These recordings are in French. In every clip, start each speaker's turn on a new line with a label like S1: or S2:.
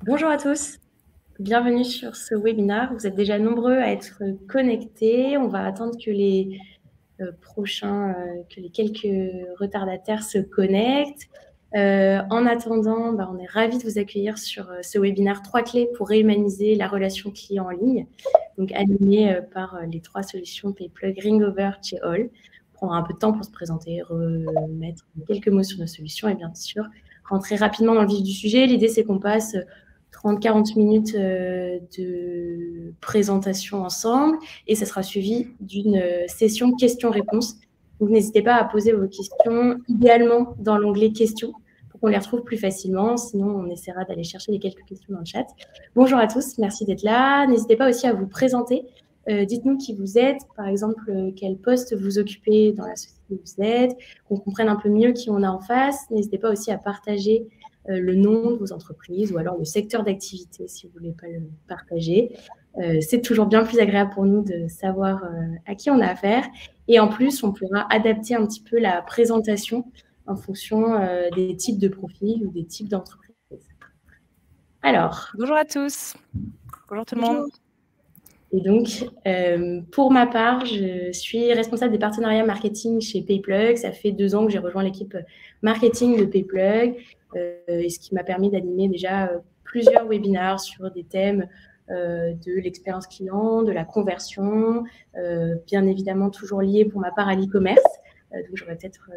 S1: Bonjour à tous, bienvenue sur ce webinaire. Vous êtes déjà nombreux à être connectés. On va attendre que les que les quelques retardataires se connectent. En attendant, on est ravis de vous accueillir sur ce webinaire 3 clés pour réhumaniser la relation client en ligne, donc animé par les 3 solutions PayPlug, Ringover, Cheol. On prendra un peu de temps pour se présenter, remettre quelques mots sur nos solutions et bien sûr rentrer rapidement dans le vif du sujet. L'idée, c'est qu'on passe 30-40 minutes de présentation ensemble et ça sera suivi d'une session questions-réponses. Donc, n'hésitez pas à poser vos questions, idéalement dans l'onglet questions, pour qu'on les retrouve plus facilement. Sinon, on essaiera d'aller chercher les quelques questions dans le chat. Bonjour à tous, merci d'être là. N'hésitez pas aussi à vous présenter. Dites-nous qui vous êtes, par exemple, quel poste vous occupez dans la société où vous êtes, qu'on comprenne un peu mieux qui on a en face. N'hésitez pas aussi à partager le nom de vos entreprises ou alors le secteur d'activité si vous ne voulez pas le partager. C'est toujours bien plus agréable pour nous de savoir à qui on a affaire. Et en plus, on pourra adapter un petit peu la présentation en fonction des types de profils ou des types d'entreprises. Alors.
S2: Bonjour à tous. Bonjour tout le monde.
S1: Et donc, pour ma part, je suis responsable des partenariats marketing chez PayPlug. Ça fait 2 ans que j'ai rejoint l'équipe marketing de PayPlug, et ce qui m'a permis d'animer déjà plusieurs webinaires sur des thèmes de l'expérience client, de la conversion, bien évidemment toujours lié pour ma part à l'e-commerce. Donc, j'aurai peut-être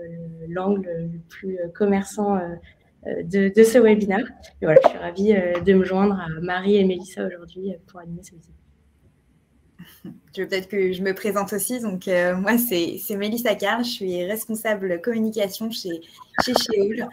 S1: l'angle le plus commerçant de ce webinaire. Et voilà, je suis ravie de me joindre à Marie et Mélissa aujourd'hui pour animer ce webinaire.
S3: Je veux peut-être que je me présente aussi. Donc, moi, c'est Mélissa Carl. Je suis responsable communication chez Cheol.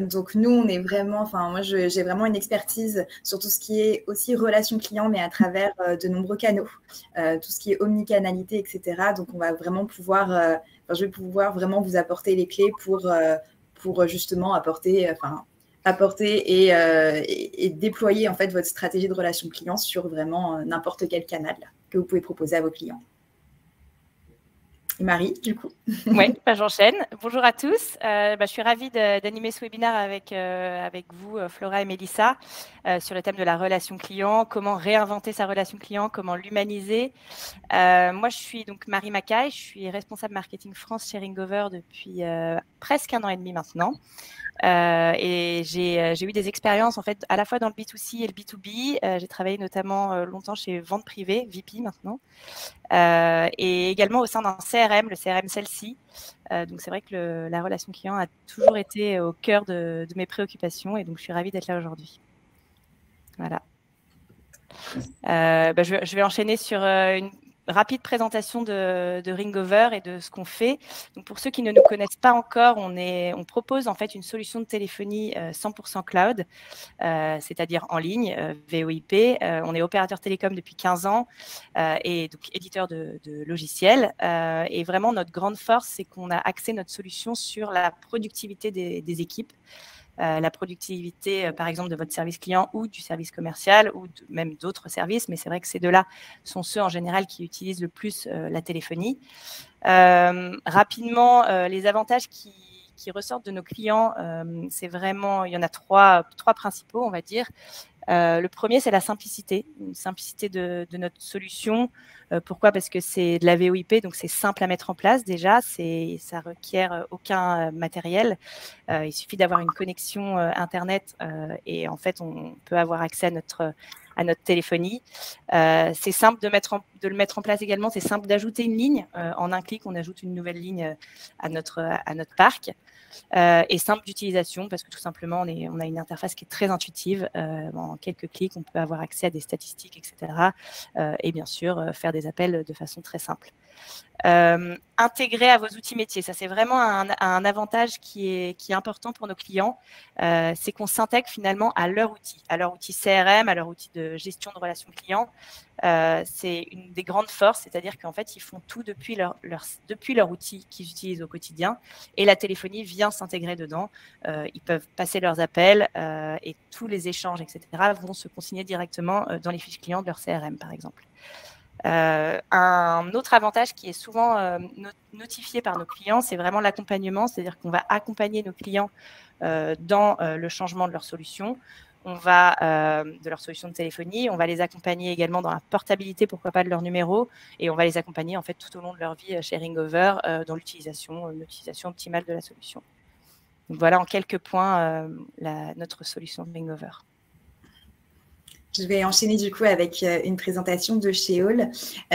S3: Donc, nous, on est vraiment, moi, j'ai vraiment une expertise sur tout ce qui est aussi relation client, mais à travers de nombreux canaux, tout ce qui est omnicanalité, etc. Donc, on va vraiment pouvoir, je vais pouvoir vraiment vous apporter les clés pour justement apporter et déployer en fait votre stratégie de relation client sur vraiment n'importe quel canal que vous pouvez proposer à vos clients. Et Marie, du coup.
S2: Oui, j'enchaîne. Bonjour à tous. Je suis ravie d'animer ce webinaire avec vous, Flora et Mélissa, sur le thème de la relation client, comment réinventer sa relation client, comment l'humaniser. Moi, je suis donc Marie Mackay, je suis responsable marketing France chez Ringover depuis presque 1 an et demi maintenant. Et j'ai eu des expériences en fait à la fois dans le B2C et le B2B. J'ai travaillé notamment longtemps chez Vente Privée, VP maintenant, et également au sein d'un CRM, le CRM Celle-ci. Donc c'est vrai que la relation client a toujours été au cœur de mes préoccupations et donc je suis ravie d'être là aujourd'hui. Voilà. Je vais enchaîner sur une rapide présentation de Ringover et de ce qu'on fait. Donc pour ceux qui ne nous connaissent pas encore, on propose en fait une solution de téléphonie 100% cloud, c'est-à-dire en ligne, VoIP. On est opérateur télécom depuis 15 ans et donc éditeur de logiciels. Et vraiment, notre grande force, c'est qu'on a axé notre solution sur la productivité des équipes. La productivité, par exemple, de votre service client ou du service commercial ou même d'autres services. Mais c'est vrai que ces deux-là sont ceux en général qui utilisent le plus la téléphonie. Rapidement, les avantages qui ressortent de nos clients, c'est vraiment, il y en a trois principaux, on va dire. Le premier, c'est la simplicité, une simplicité de notre solution. Pourquoi? Parce que c'est de la VoIP, donc c'est simple à mettre en place déjà, ça requiert aucun matériel. Il suffit d'avoir une connexion Internet et en fait, on peut avoir accès à notre téléphonie. C'est simple de le mettre en place également, c'est simple d'ajouter une ligne. En un clic, on ajoute une nouvelle ligne à notre parc. Et simple d'utilisation parce que tout simplement, on a une interface qui est très intuitive. En quelques clics, on peut avoir accès à des statistiques, etc. Et bien sûr, faire des appels de façon très simple. Intégrer à vos outils métiers, ça c'est vraiment un avantage qui est important pour nos clients, c'est qu'on s'intègre finalement à leur outil CRM, à leur outil de gestion de relations clients. C'est une des grandes forces, c'est-à-dire qu'en fait ils font tout depuis leur outil qu'ils utilisent au quotidien et la téléphonie vient s'intégrer dedans. Ils peuvent passer leurs appels et tous les échanges, etc. vont se consigner directement dans les fiches clients de leur CRM par exemple. Un autre avantage qui est souvent notifié par nos clients, c'est vraiment l'accompagnement, c'est-à-dire qu'on va accompagner nos clients dans le changement de leur solution. de leur solution de téléphonie. On va les accompagner également dans la portabilité, pourquoi pas, de leur numéro. Et on va les accompagner en fait tout au long de leur vie chez Ringover dans l'utilisation optimale de la solution. Donc voilà en quelques points notre solution de Ringover.
S3: Je vais enchaîner du coup avec une présentation de Sheol.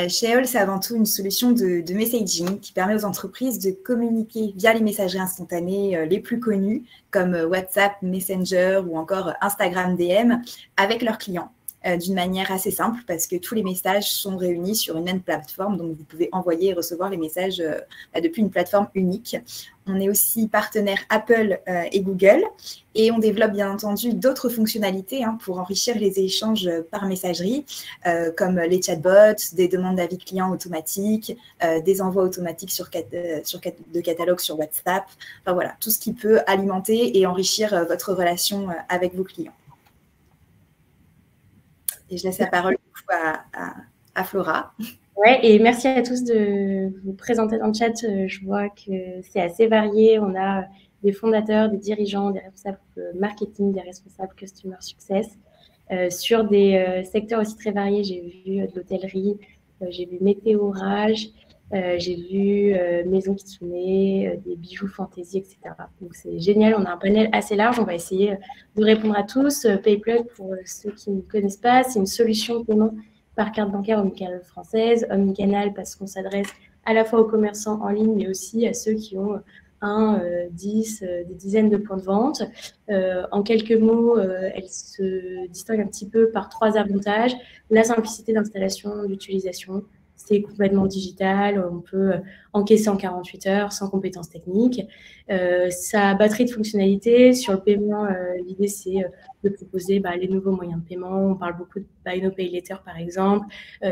S3: Sheol, c'est avant tout une solution de messaging qui permet aux entreprises de communiquer via les messageries instantanées les plus connues comme WhatsApp, Messenger ou encore Instagram DM avec leurs clients d'une manière assez simple parce que tous les messages sont réunis sur une même plateforme. Donc, vous pouvez envoyer et recevoir les messages depuis une plateforme unique. On est aussi partenaire Apple et Google et on développe bien entendu d'autres fonctionnalités pour enrichir les échanges par messagerie comme les chatbots, des demandes d'avis clients automatiques, des envois automatiques de catalogues sur WhatsApp. Enfin voilà, tout ce qui peut alimenter et enrichir votre relation avec vos clients. Et je laisse la parole du coup à Flora.
S1: Ouais, et merci à tous de vous présenter dans le chat. Je vois que c'est assez varié. On a des fondateurs, des dirigeants, des responsables marketing, des responsables customer success. Sur des secteurs aussi très variés, j'ai vu de l'hôtellerie, j'ai vu météo orage, j'ai vu maison Kitsune, des bijoux fantaisie, etc. Donc c'est génial, on a un panel assez large. On va essayer de répondre à tous. PayPlug, pour ceux qui ne connaissent pas, c'est une solution de paiement par carte bancaire omnicanal française, omnicanal parce qu'on s'adresse à la fois aux commerçants en ligne, mais aussi à ceux qui ont des dizaines de points de vente. En quelques mots, elle se distingue un petit peu par 3 avantages. La simplicité d'installation, d'utilisation, c'est complètement digital, on peut encaisser en 48 heures sans compétences techniques. Sa batterie de fonctionnalités, sur le paiement, l'idée c'est de proposer les nouveaux moyens de paiement. On parle beaucoup de Buy Now Pay Later par exemple,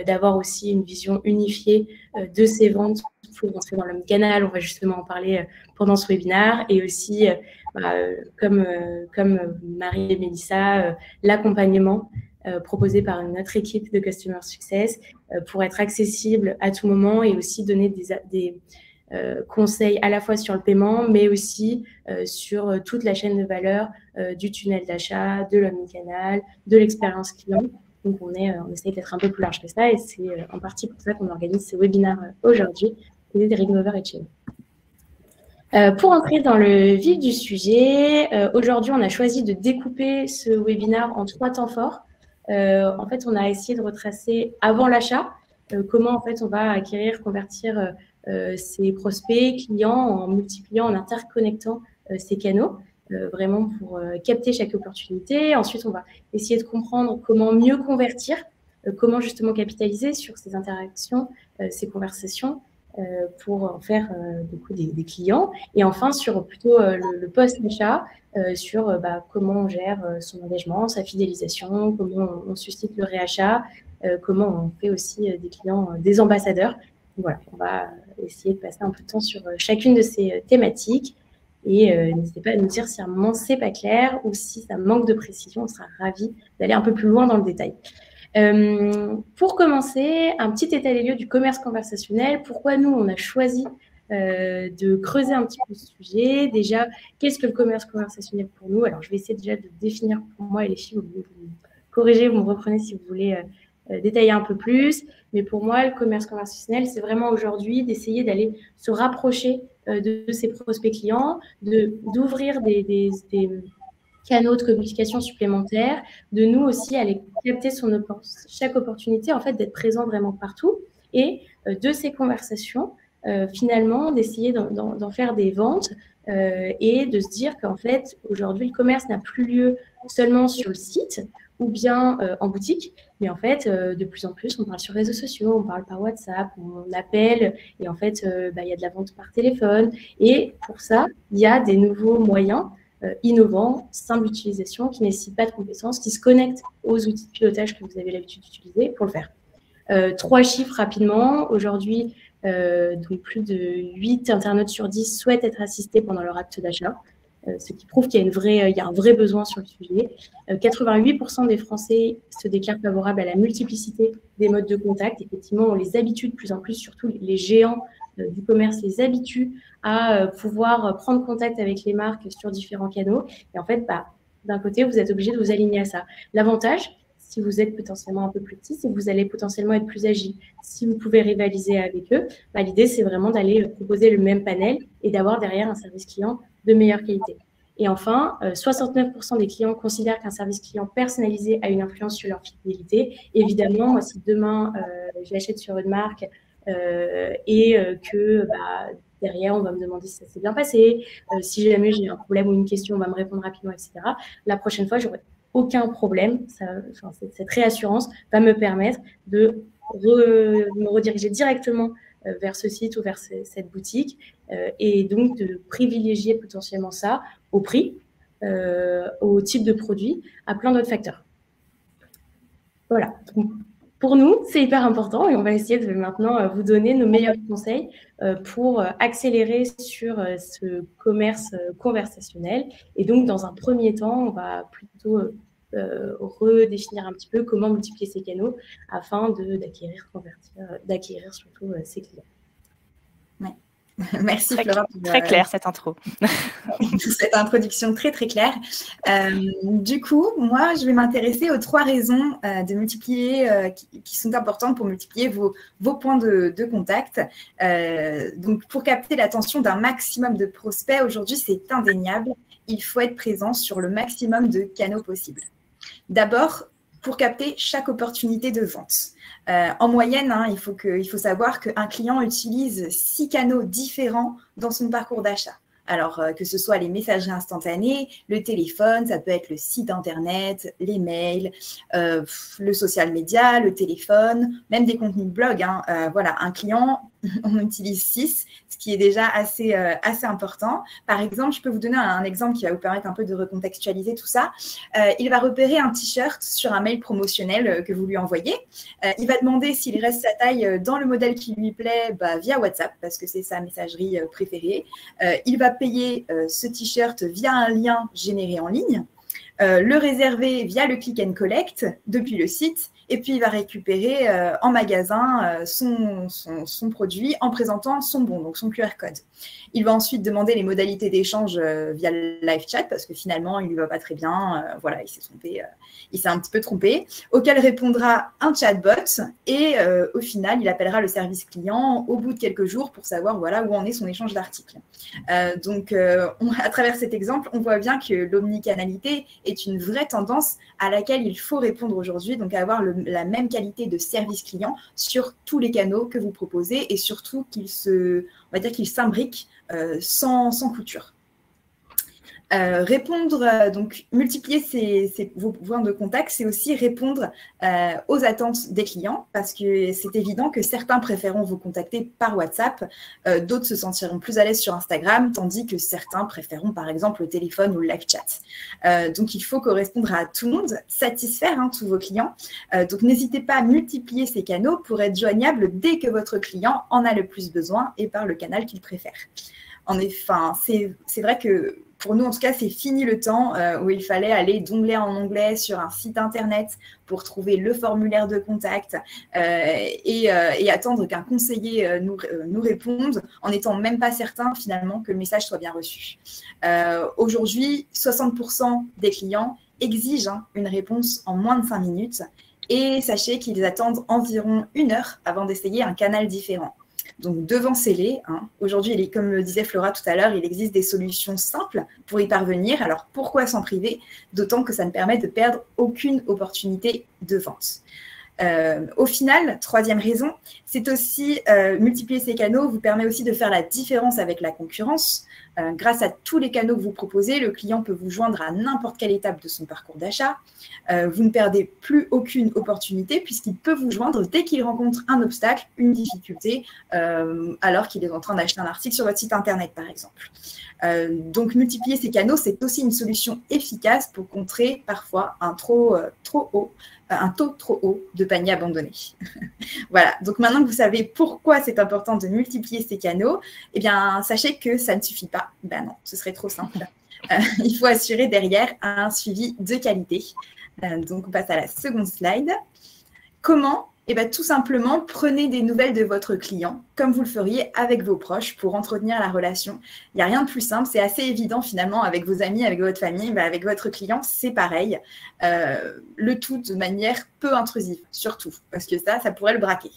S1: d'avoir aussi une vision unifiée de ces ventes pour entrer dans l'omnicanal. On va justement en parler pendant ce webinaire. Et aussi, comme Marie et Mélissa, l'accompagnement proposé par notre équipe de Customer Success pour être accessible à tout moment et aussi donner des conseils à la fois sur le paiement, mais aussi sur toute la chaîne de valeur du tunnel d'achat, de l'omnicanal, de l'expérience client. Donc, on essaye d'être un peu plus large que ça et c'est en partie pour ça qu'on organise ce webinaire aujourd'hui, des Ringover et Sheol. Pour entrer dans le vif du sujet, aujourd'hui, on a choisi de découper ce webinaire en 3 temps forts. En fait, on a essayé de retracer avant l'achat comment en fait on va acquérir, convertir ces prospects, clients en multipliant, en interconnectant ces canaux, vraiment pour capter chaque opportunité. Ensuite, on va essayer de comprendre comment mieux convertir, comment justement capitaliser sur ces interactions, ces conversations pour en faire du coup des clients. Et enfin, sur plutôt le post-achat, sur comment on gère son engagement, sa fidélisation, comment on suscite le réachat, comment on fait aussi des clients des ambassadeurs. Voilà, on va essayer de passer un peu de temps sur chacune de ces thématiques. Et n'hésitez pas à nous dire si à un moment c'est pas clair ou si ça manque de précision. On sera ravis d'aller un peu plus loin dans le détail. Pour commencer, un petit état des lieux du commerce conversationnel. Pourquoi nous, on a choisi de creuser un petit peu ce sujet. Déjà, qu'est-ce que le commerce conversationnel pour nous? Alors, je vais essayer déjà de définir pour moi, et les filles, vous me corrigez, vous me reprenez si vous voulez détailler un peu plus. Mais pour moi, le commerce conversationnel, c'est vraiment aujourd'hui d'essayer d'aller se rapprocher de ses prospects clients, d'ouvrir des canaux de communication supplémentaires, de nous aussi aller capter chaque opportunité, en fait, d'être présent vraiment partout. Et de ces conversations, finalement, d'essayer d'en faire des ventes et de se dire qu'en fait, aujourd'hui, le commerce n'a plus lieu seulement sur le site ou bien en boutique, mais en fait, de plus en plus, on parle sur les réseaux sociaux, on parle par WhatsApp, on appelle, et en fait, il y a de la vente par téléphone. Et pour ça, il y a des nouveaux moyens innovants, simples d'utilisation, qui ne nécessitent pas de compétences, qui se connectent aux outils de pilotage que vous avez l'habitude d'utiliser pour le faire. 3 chiffres rapidement. Aujourd'hui, donc plus de 8 internautes sur 10 souhaitent être assistés pendant leur acte d'achat, ce qui prouve qu'il y a un vrai besoin sur le sujet. 88% des Français se déclarent favorables à la multiplicité des modes de contact. Effectivement, on les habitue de plus en plus, surtout les géants du commerce les habituent à pouvoir prendre contact avec les marques sur différents canaux. Et en fait, d'un côté, vous êtes obligé de vous aligner à ça. L'avantage, si vous êtes potentiellement un peu plus petit, c'est que vous allez potentiellement être plus agile. Si vous pouvez rivaliser avec eux, l'idée, c'est vraiment d'aller proposer le même panel et d'avoir derrière un service client de meilleure qualité. Et enfin, 69% des clients considèrent qu'un service client personnalisé a une influence sur leur fidélité. Évidemment, moi, si demain, je l'achète sur une marque que derrière, on va me demander si ça s'est bien passé, si jamais j'ai un problème ou une question, on va me répondre rapidement, etc. La prochaine fois, j'aurai aucun problème. Cette réassurance va me permettre de me rediriger directement vers ce site ou vers cette boutique et donc de privilégier potentiellement ça au prix, au type de produit, à plein d'autres facteurs. Voilà. Donc, pour nous, c'est hyper important et on va essayer de maintenant vous donner nos meilleurs conseils pour accélérer sur ce commerce conversationnel. Et donc, dans un premier temps, on va plutôt redéfinir un petit peu comment multiplier ces canaux afin d'acquérir surtout ses clients.
S3: Ouais. Merci Flora.
S2: Très clair cette intro.
S3: Cette introduction très très claire. Du coup, moi, je vais m'intéresser aux 3 raisons de multiplier, qui sont importantes pour multiplier vos points de contact. Donc, pour capter l'attention d'un maximum de prospects, aujourd'hui, c'est indéniable. Il faut être présent sur le maximum de canaux possibles. D'abord, pour capter chaque opportunité de vente. En moyenne, il faut savoir qu'un client utilise 6 canaux différents dans son parcours d'achat. Alors, que ce soit les messageries instantanées, le téléphone, ça peut être le site internet, les mails, le social media, le téléphone, même des contenus de blog. Voilà, un client, on utilise 6, ce qui est déjà assez important. Par exemple, je peux vous donner un exemple qui va vous permettre un peu de recontextualiser tout ça. Il va repérer un t-shirt sur un mail promotionnel que vous lui envoyez. Il va demander s'il reste sa taille dans le modèle qui lui plaît via WhatsApp, parce que c'est sa messagerie préférée. Il va payer ce t-shirt via un lien généré en ligne, le réserver via le click and collect depuis le site, et puis il va récupérer en magasin son produit en présentant son bon, donc son QR code. Il va ensuite demander les modalités d'échange via le live chat parce que finalement, il ne lui va pas très bien. Voilà, il s'est trompé, il s'est un petit peu trompé, auquel répondra un chatbot et au final, il appellera le service client au bout de quelques jours pour savoir voilà, où en est son échange d'articles. Donc, à travers cet exemple, on voit bien que l'omnicanalité est une vraie tendance à laquelle il faut répondre aujourd'hui, donc avoir la même qualité de service client sur tous les canaux que vous proposez et surtout qu'il s'imbrique sans couture. Donc multiplier vos points de contact, c'est aussi répondre aux attentes des clients parce que c'est évident que certains préféreront vous contacter par WhatsApp, d'autres se sentiront plus à l'aise sur Instagram, tandis que certains préféreront par exemple le téléphone ou le live chat. Donc il faut correspondre à tout le monde, satisfaire tous vos clients. Donc n'hésitez pas à multiplier ces canaux pour être joignable dès que votre client en a le plus besoin et par le canal qu'il préfère. En effet, c'est vrai que pour nous, en tout cas, c'est fini le temps où il fallait aller d'onglet en onglet sur un site internet pour trouver le formulaire de contact et attendre qu'un conseiller nous réponde en n'étant même pas certain finalement que le message soit bien reçu. Aujourd'hui, 60% des clients exigent une réponse en moins de 5 minutes et sachez qu'ils attendent environ 1 heure avant d'essayer un canal différent. Donc, devancez-les. Aujourd'hui, comme le disait Flora tout à l'heure, il existe des solutions simples pour y parvenir. Alors, pourquoi s'en priver? D'autant que ça ne permet de perdre aucune opportunité de vente. Au final, 3e raison, c'est aussi multiplier ces canaux vous permet aussi de faire la différence avec la concurrence. Grâce à tous les canaux que vous proposez, le client peut vous joindre à n'importe quelle étape de son parcours d'achat. Vous ne perdez plus aucune opportunité puisqu'il peut vous joindre dès qu'il rencontre un obstacle, une difficulté, alors qu'il est en train d'acheter un article sur votre site internet, par exemple. Donc, multiplier ces canaux, c'est aussi une solution efficace pour contrer parfois un taux trop haut de panier abandonné. Voilà, donc maintenant que vous savez pourquoi c'est important de multiplier ces canaux, eh bien, sachez que ça ne suffit pas. Ben non, ce serait trop simple. Il faut assurer derrière un suivi de qualité. Donc, on passe à la seconde slide. Comment Et bien, tout simplement, prenez des nouvelles de votre client, comme vous le feriez avec vos proches pour entretenir la relation. Il n'y a rien de plus simple, c'est assez évident finalement avec vos amis, avec votre famille, ben avec votre client, c'est pareil. Le tout de manière peu intrusive, surtout, parce que ça pourrait le braquer.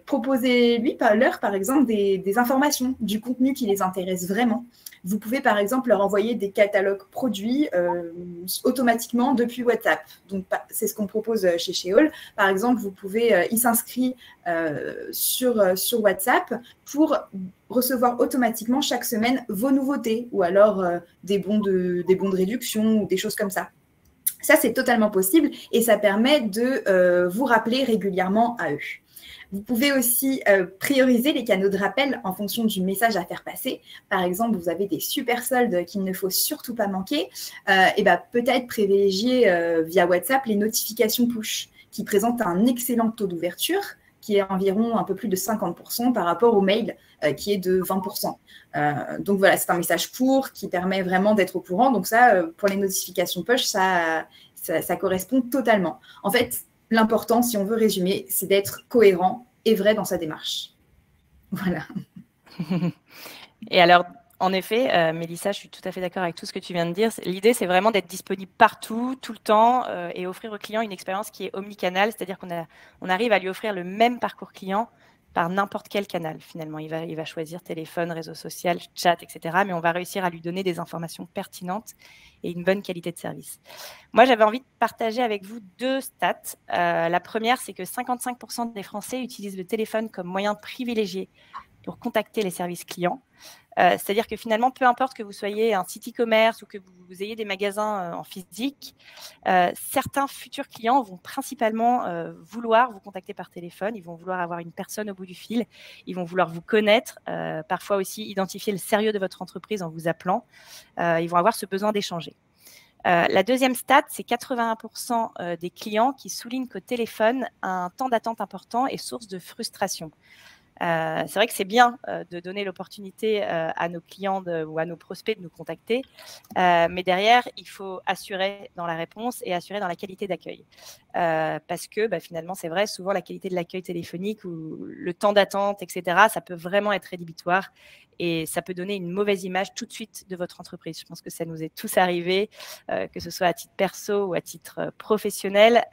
S3: Proposez-lui par exemple des informations, du contenu qui les intéresse vraiment. Vous pouvez par exemple leur envoyer des catalogues produits automatiquement depuis WhatsApp. Donc c'est ce qu'on propose chez Sheol. Par exemple, vous pouvez y s'inscrire sur WhatsApp pour recevoir automatiquement chaque semaine vos nouveautés ou alors des bons de réduction ou des choses comme ça. Ça, c'est totalement possible et ça permet de vous rappeler régulièrement à eux. Vous pouvez aussi prioriser les canaux de rappel en fonction du message à faire passer. Par exemple, vous avez des super soldes qu'il ne faut surtout pas manquer. Et ben, peut-être privilégier via WhatsApp les notifications push qui présentent un excellent taux d'ouverture qui est environ un peu plus de 50% par rapport au mail qui est de 20%. Donc voilà, c'est un message court qui permet vraiment d'être au courant. Donc ça, pour les notifications push, ça correspond totalement. En fait, l'important, si on veut résumer, c'est d'être cohérent et vrai dans sa démarche. Voilà.
S2: Et alors, en effet, Mélissa, je suis tout à fait d'accord avec tout ce que tu viens de dire. L'idée, c'est vraiment d'être disponible partout, tout le temps, et offrir au client une expérience qui est omnicanale, c'est-à-dire qu'on arrive à lui offrir le même parcours client par n'importe quel canal, finalement. Il va choisir téléphone, réseau social, chat, etc. Mais on va réussir à lui donner des informations pertinentes et une bonne qualité de service. Moi, j'avais envie de partager avec vous 2 stats. La première, c'est que 55% des Français utilisent le téléphone comme moyen privilégié pour contacter les services clients. C'est-à-dire que finalement, peu importe que vous soyez un site e-commerce ou que vous ayez des magasins en physique, certains futurs clients vont principalement vouloir vous contacter par téléphone, ils vont vouloir avoir une personne au bout du fil, ils vont vouloir vous connaître, parfois aussi identifier le sérieux de votre entreprise en vous appelant, ils vont avoir ce besoin d'échanger. La deuxième stat, c'est 81% des clients qui soulignent qu'au téléphone, un temps d'attente important est source de frustration. C'est vrai que c'est bien de donner l'opportunité à nos clients ou à nos prospects de nous contacter, mais derrière, il faut assurer dans la réponse et assurer dans la qualité d'accueil. Parce que finalement, c'est vrai, souvent la qualité de l'accueil téléphonique ou le temps d'attente, etc., ça peut vraiment être rédhibitoire et ça peut donner une mauvaise image tout de suite de votre entreprise. Je pense que ça nous est tous arrivé, que ce soit à titre perso ou à titre professionnel,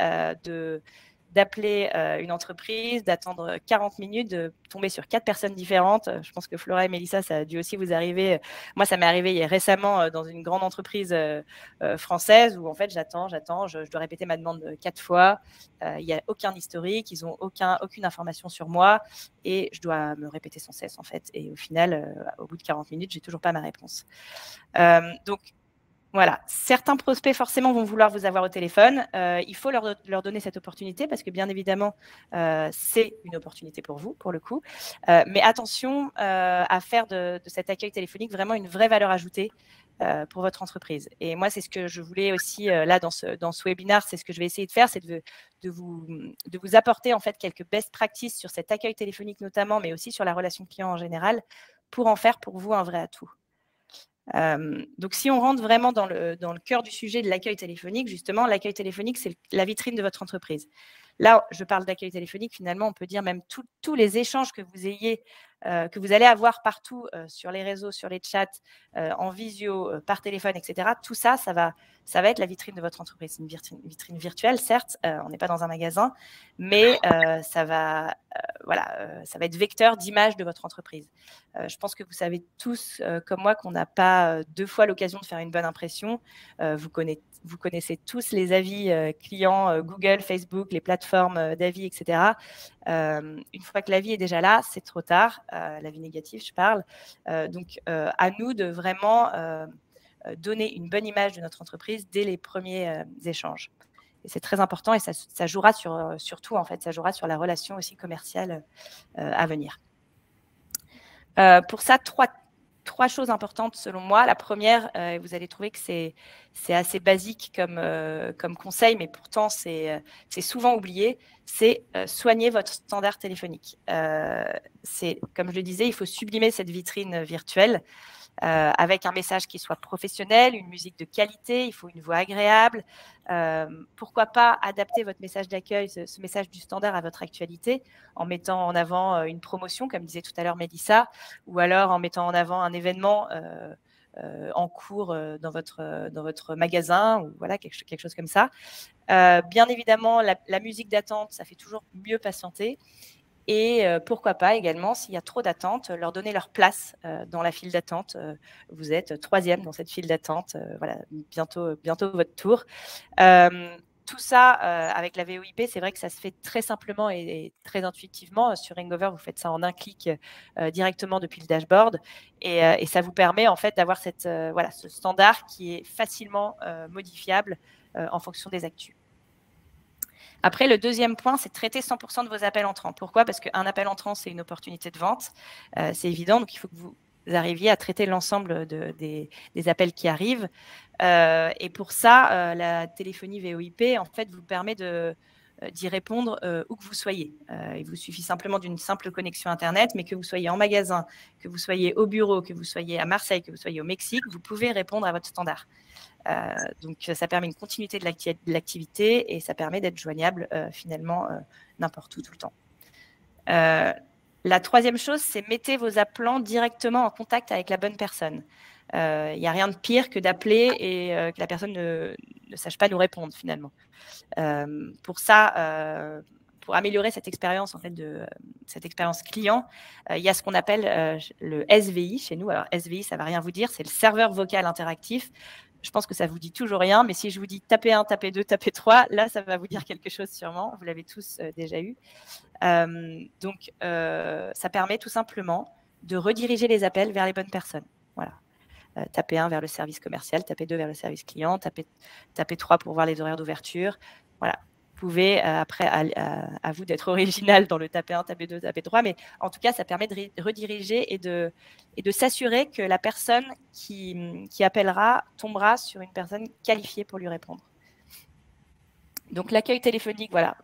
S2: d'appeler une entreprise, d'attendre 40 minutes, de tomber sur 4 personnes différentes. Je pense que Flora et Mélissa, ça a dû aussi vous arriver. Moi, ça m'est arrivé récemment dans une grande entreprise française où en fait, j'attends, je dois répéter ma demande 4 fois. Il n'y a aucun historique, ils n'ont aucune information sur moi et je dois me répéter sans cesse en fait. Et au final, au bout de 40 minutes, j'ai toujours pas ma réponse. Donc, voilà, certains prospects forcément vont vouloir vous avoir au téléphone. Il faut leur donner cette opportunité parce que bien évidemment, c'est une opportunité pour vous, pour le coup. Mais attention à faire de cet accueil téléphonique vraiment une vraie valeur ajoutée pour votre entreprise. Et moi, c'est ce que je voulais aussi là dans ce webinaire, c'est ce que je vais essayer de faire, c'est de vous apporter en fait quelques best practices sur cet accueil téléphonique notamment, mais aussi sur la relation client en général, pour en faire pour vous un vrai atout. Donc, si on rentre vraiment dans le cœur du sujet de l'accueil téléphonique, justement, l'accueil téléphonique, c'est la vitrine de votre entreprise. Là, je parle d'accueil téléphonique, finalement, on peut dire même tous les échanges que vous allez avoir partout sur les réseaux, sur les chats, en visio, par téléphone, etc. Tout ça, ça va être la vitrine de votre entreprise. C'est une vitrine virtuelle, certes, on n'est pas dans un magasin, mais ça va être vecteur d'image de votre entreprise. Je pense que vous savez tous, comme moi, qu'on n'a pas 2 fois l'occasion de faire une bonne impression. Vous connaissez tous les avis clients Google, Facebook, les plateformes d'avis, etc. Une fois que l'avis est déjà là, c'est trop tard. L'avis négatif, je parle. Donc, à nous de vraiment donner une bonne image de notre entreprise dès les premiers échanges. Et c'est très important et ça jouera sur tout, en fait. Ça jouera sur la relation aussi commerciale à venir. Pour ça, trois choses importantes selon moi. La première, vous allez trouver que c'est assez basique comme conseil, mais pourtant c'est souvent oublié, c'est soigner votre standard téléphonique. Comme je le disais, il faut sublimer cette vitrine virtuelle. avec un message qui soit professionnel, une musique de qualité, il faut une voix agréable. Pourquoi pas adapter votre message d'accueil, ce message du standard à votre actualité, en mettant en avant une promotion, comme disait tout à l'heure Mélissa, ou alors en mettant en avant un événement en cours dans votre magasin, ou voilà, quelque chose comme ça. Bien évidemment, la musique d'attente, ça fait toujours mieux patienter. Et pourquoi pas également, s'il y a trop d'attente, leur donner leur place dans la file d'attente. Vous êtes 3e dans cette file d'attente. Voilà, bientôt votre tour. Tout ça, avec la VoIP, c'est vrai que ça se fait très simplement et très intuitivement. Sur Ringover, vous faites ça en un clic directement depuis le dashboard. Et ça vous permet en fait d'avoir ce standard qui est facilement modifiable en fonction des actus. Après, le deuxième point, c'est de traiter 100% de vos appels entrants. Pourquoi? Parce qu'un appel entrant, c'est une opportunité de vente. C'est évident. Donc, il faut que vous arriviez à traiter l'ensemble des appels qui arrivent. Et pour ça, la téléphonie VoIP, en fait, vous permet d'y répondre où que vous soyez. Il vous suffit simplement d'une simple connexion Internet, mais que vous soyez en magasin, que vous soyez au bureau, que vous soyez à Marseille, que vous soyez au Mexique, vous pouvez répondre à votre standard. Donc, ça permet une continuité de l'activité et ça permet d'être joignable finalement n'importe où tout le temps. La troisième chose, c'est mettez vos appelants directement en contact avec la bonne personne. Il n'y a rien de pire que d'appeler et que la personne ne sache pas nous répondre finalement. Pour ça, pour améliorer cette expérience en fait cette expérience client, il y a ce qu'on appelle le SVI chez nous. Alors SVI, ça ne va rien vous dire, c'est le serveur vocal interactif. Je pense que ça ne vous dit toujours rien, mais si je vous dis tapez 1, tapez 2, tapez 3, là, ça va vous dire quelque chose sûrement. Vous l'avez tous déjà eu. Donc, ça permet tout simplement de rediriger les appels vers les bonnes personnes. Voilà. Tapez 1 vers le service commercial, tapez 2 vers le service client, tapez 3 pour voir les horaires d'ouverture. Voilà. Vous pouvez, après, à vous d'être original dans le tapez 1, tapez 2, tapez 3, mais en tout cas, ça permet de rediriger et de s'assurer que la personne qui appellera tombera sur une personne qualifiée pour lui répondre. Donc, l'accueil téléphonique, voilà.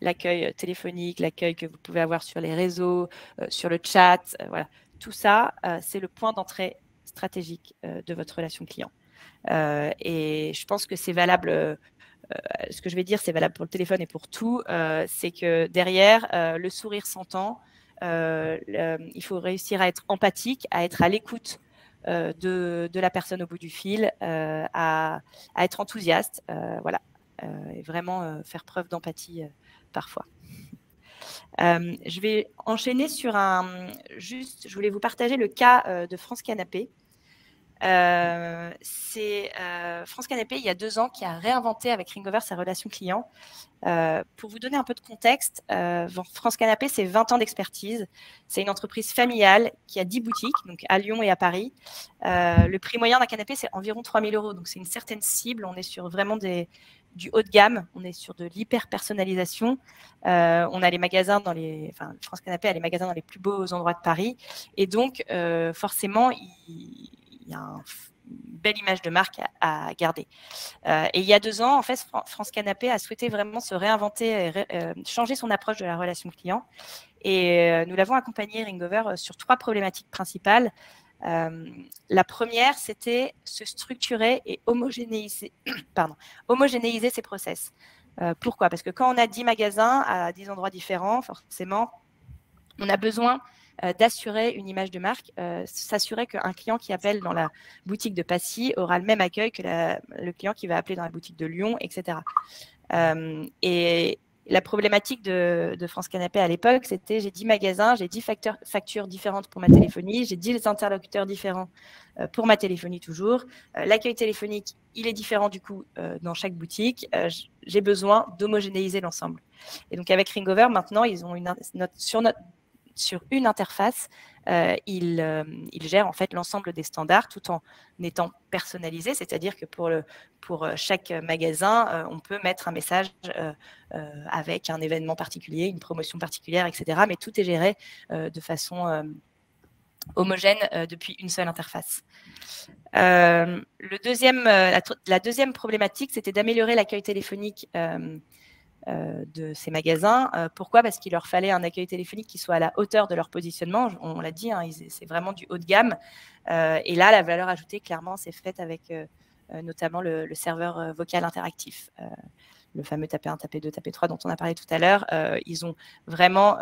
S2: L'accueil téléphonique, l'accueil que vous pouvez avoir sur les réseaux, sur le chat, voilà. Tout ça, c'est le point d'entrée stratégique de votre relation client. Et je pense que c'est valable, ce que je vais dire, c'est valable pour le téléphone et pour tout, c'est que derrière, le sourire s'entend, il faut réussir à être empathique, à être à l'écoute de la personne au bout du fil, à être enthousiaste, voilà, et vraiment faire preuve d'empathie parfois. Je vais enchaîner sur je voulais vous partager le cas de France Canapé. C'est France Canapé, il y a 2 ans, qui a réinventé avec Ringover sa relation client. Pour vous donner un peu de contexte, France Canapé, c'est 20 ans d'expertise. C'est une entreprise familiale qui a 10 boutiques, donc à Lyon et à Paris. Le prix moyen d'un canapé, c'est environ 3 000 €. Donc, c'est une certaine cible. On est sur vraiment du haut de gamme. On est sur de l'hyper-personnalisation. On a les magasins France Canapé a les magasins dans les plus beaux endroits de Paris. Et donc, forcément, il y a une belle image de marque à garder. Et il y a 2 ans, en fait, France Canapé a souhaité vraiment se réinventer, changer son approche de la relation client. Et nous l'avons accompagné, Ringover, sur 3 problématiques principales. La première, c'était se structurer et homogénéiser ses process. Pourquoi? Parce que quand on a 10 magasins à 10 endroits différents, forcément, on a besoin d'assurer une image de marque, s'assurer qu'un client qui appelle dans la boutique de Passy aura le même accueil que le client qui va appeler dans la boutique de Lyon, etc. Et la problématique de France Canapé à l'époque, c'était j'ai 10 magasins, j'ai 10 factures différentes pour ma téléphonie, j'ai 10 interlocuteurs différents pour ma téléphonie toujours. L'accueil téléphonique, il est différent du coup dans chaque boutique. J'ai besoin d'homogénéiser l'ensemble. Et donc avec Ringover, maintenant, ils ont sur une interface, il gère en fait l'ensemble des standards tout en étant personnalisé, c'est-à-dire que pour chaque magasin, on peut mettre un message avec un événement particulier, une promotion particulière, etc. Mais tout est géré de façon homogène depuis une seule interface. La deuxième problématique, c'était d'améliorer l'accueil téléphonique de ces magasins. Pourquoi? Parce qu'il leur fallait un accueil téléphonique qui soit à la hauteur de leur positionnement. On l'a dit, hein, c'est vraiment du haut de gamme. Et là, la valeur ajoutée, clairement, c'est faite avec notamment le serveur vocal interactif. Le fameux taper 1, taper 2, taper 3 dont on a parlé tout à l'heure. Ils ont vraiment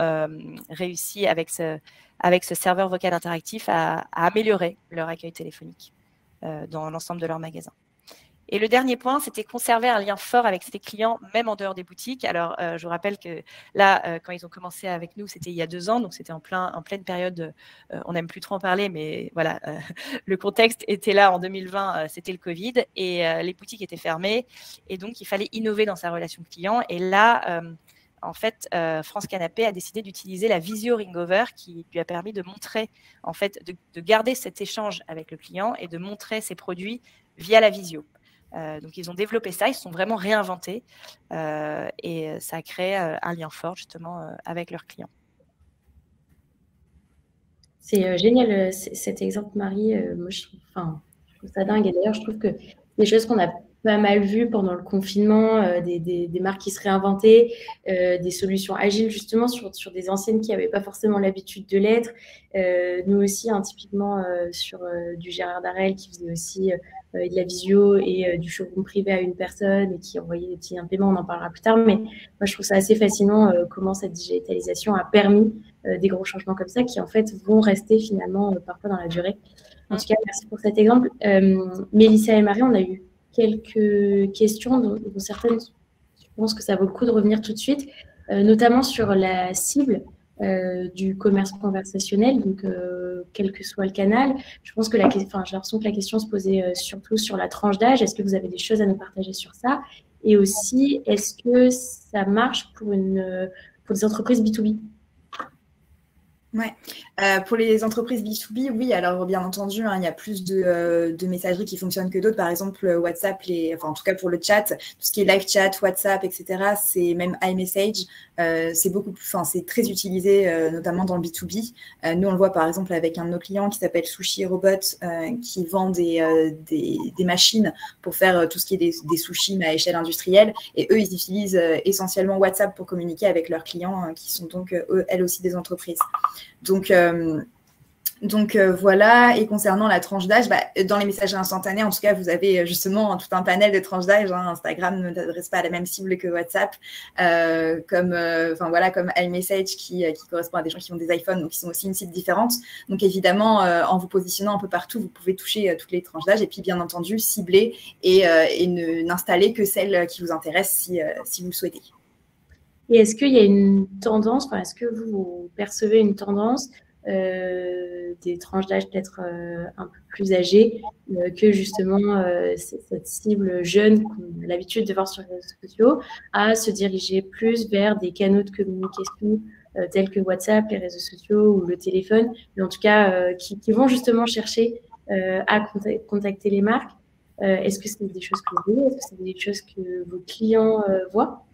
S2: réussi avec ce serveur vocal interactif à améliorer leur accueil téléphonique dans l'ensemble de leurs magasins. Et le dernier point, c'était conserver un lien fort avec ses clients, même en dehors des boutiques. Alors, je vous rappelle que là, quand ils ont commencé avec nous, c'était il y a 2 ans, donc c'était en pleine période, on n'aime plus trop en parler, mais voilà, le contexte était là en 2020, c'était le Covid, et les boutiques étaient fermées, et donc il fallait innover dans sa relation client. Et là, en fait, France Canapé a décidé d'utiliser la Visio Ringover qui lui a permis de montrer, en fait, de garder cet échange avec le client et de montrer ses produits via la visio. Donc, ils ont développé ça, ils se sont vraiment réinventés et ça a créé un lien fort justement avec leurs clients.
S1: C'est génial cet exemple, Marie. Moi, je trouve ça dingue. Et d'ailleurs, je trouve que des choses qu'on a pas mal vues pendant le confinement, des marques qui se réinventaient, des solutions agiles justement sur des enseignes qui n'avaient pas forcément l'habitude de l'être. Nous aussi, hein, typiquement sur du Gérard Darel qui faisait aussi de la visio et du showroom privé à une personne et qui envoyait des petits paiements, on en parlera plus tard. Mais moi, je trouve ça assez fascinant comment cette digitalisation a permis des gros changements comme ça qui, en fait, vont rester finalement parfois dans la durée. En tout cas, merci pour cet exemple. Mélissa et Marie, on a eu quelques questions dont certaines, je pense que ça vaut le coup de revenir tout de suite, notamment sur la cible du commerce conversationnel, donc quel que soit le canal. Je pense que j'ai l'impression que la question se posait surtout sur la tranche d'âge. Est-ce que vous avez des choses à nous partager sur ça? Et aussi, est-ce que ça marche pour des entreprises B2B?
S3: Ouais. Pour les entreprises B2B, oui, alors bien entendu, hein, il y a plus de messageries qui fonctionnent que d'autres. Par exemple, WhatsApp, en tout cas pour le chat, tout ce qui est live chat, WhatsApp, etc., c'est même iMessage, c'est très utilisé, notamment dans le B2B. Nous, on le voit par exemple avec un de nos clients qui s'appelle Sushi Robot, qui vend des machines pour faire tout ce qui est des sushis, mais à échelle industrielle. Et eux, ils utilisent essentiellement WhatsApp pour communiquer avec leurs clients, qui sont donc, elles aussi, des entreprises. Donc voilà, et concernant la tranche d'âge, dans les messageries instantanées, en tout cas, vous avez justement tout un panel de tranches d'âge. Hein. Instagram ne s'adresse pas à la même cible que WhatsApp, comme iMessage qui correspond à des gens qui ont des iPhones, donc qui sont aussi une cible différente. Donc évidemment, en vous positionnant un peu partout, vous pouvez toucher toutes les tranches d'âge et puis bien entendu cibler et n'installer que celles qui vous intéressent si vous le souhaitez.
S1: Et est-ce qu'il y a une tendance, est-ce que vous percevez une tendance des tranches d'âge peut-être un peu plus âgées que justement cette cible jeune qu'on a l'habitude de voir sur les réseaux sociaux à se diriger plus vers des canaux de communication tels que WhatsApp, les réseaux sociaux ou le téléphone, mais en tout cas qui vont justement chercher à contacter les marques? Est-ce que c'est des choses que vous voyez? Est-ce que c'est des choses que vos clients voient?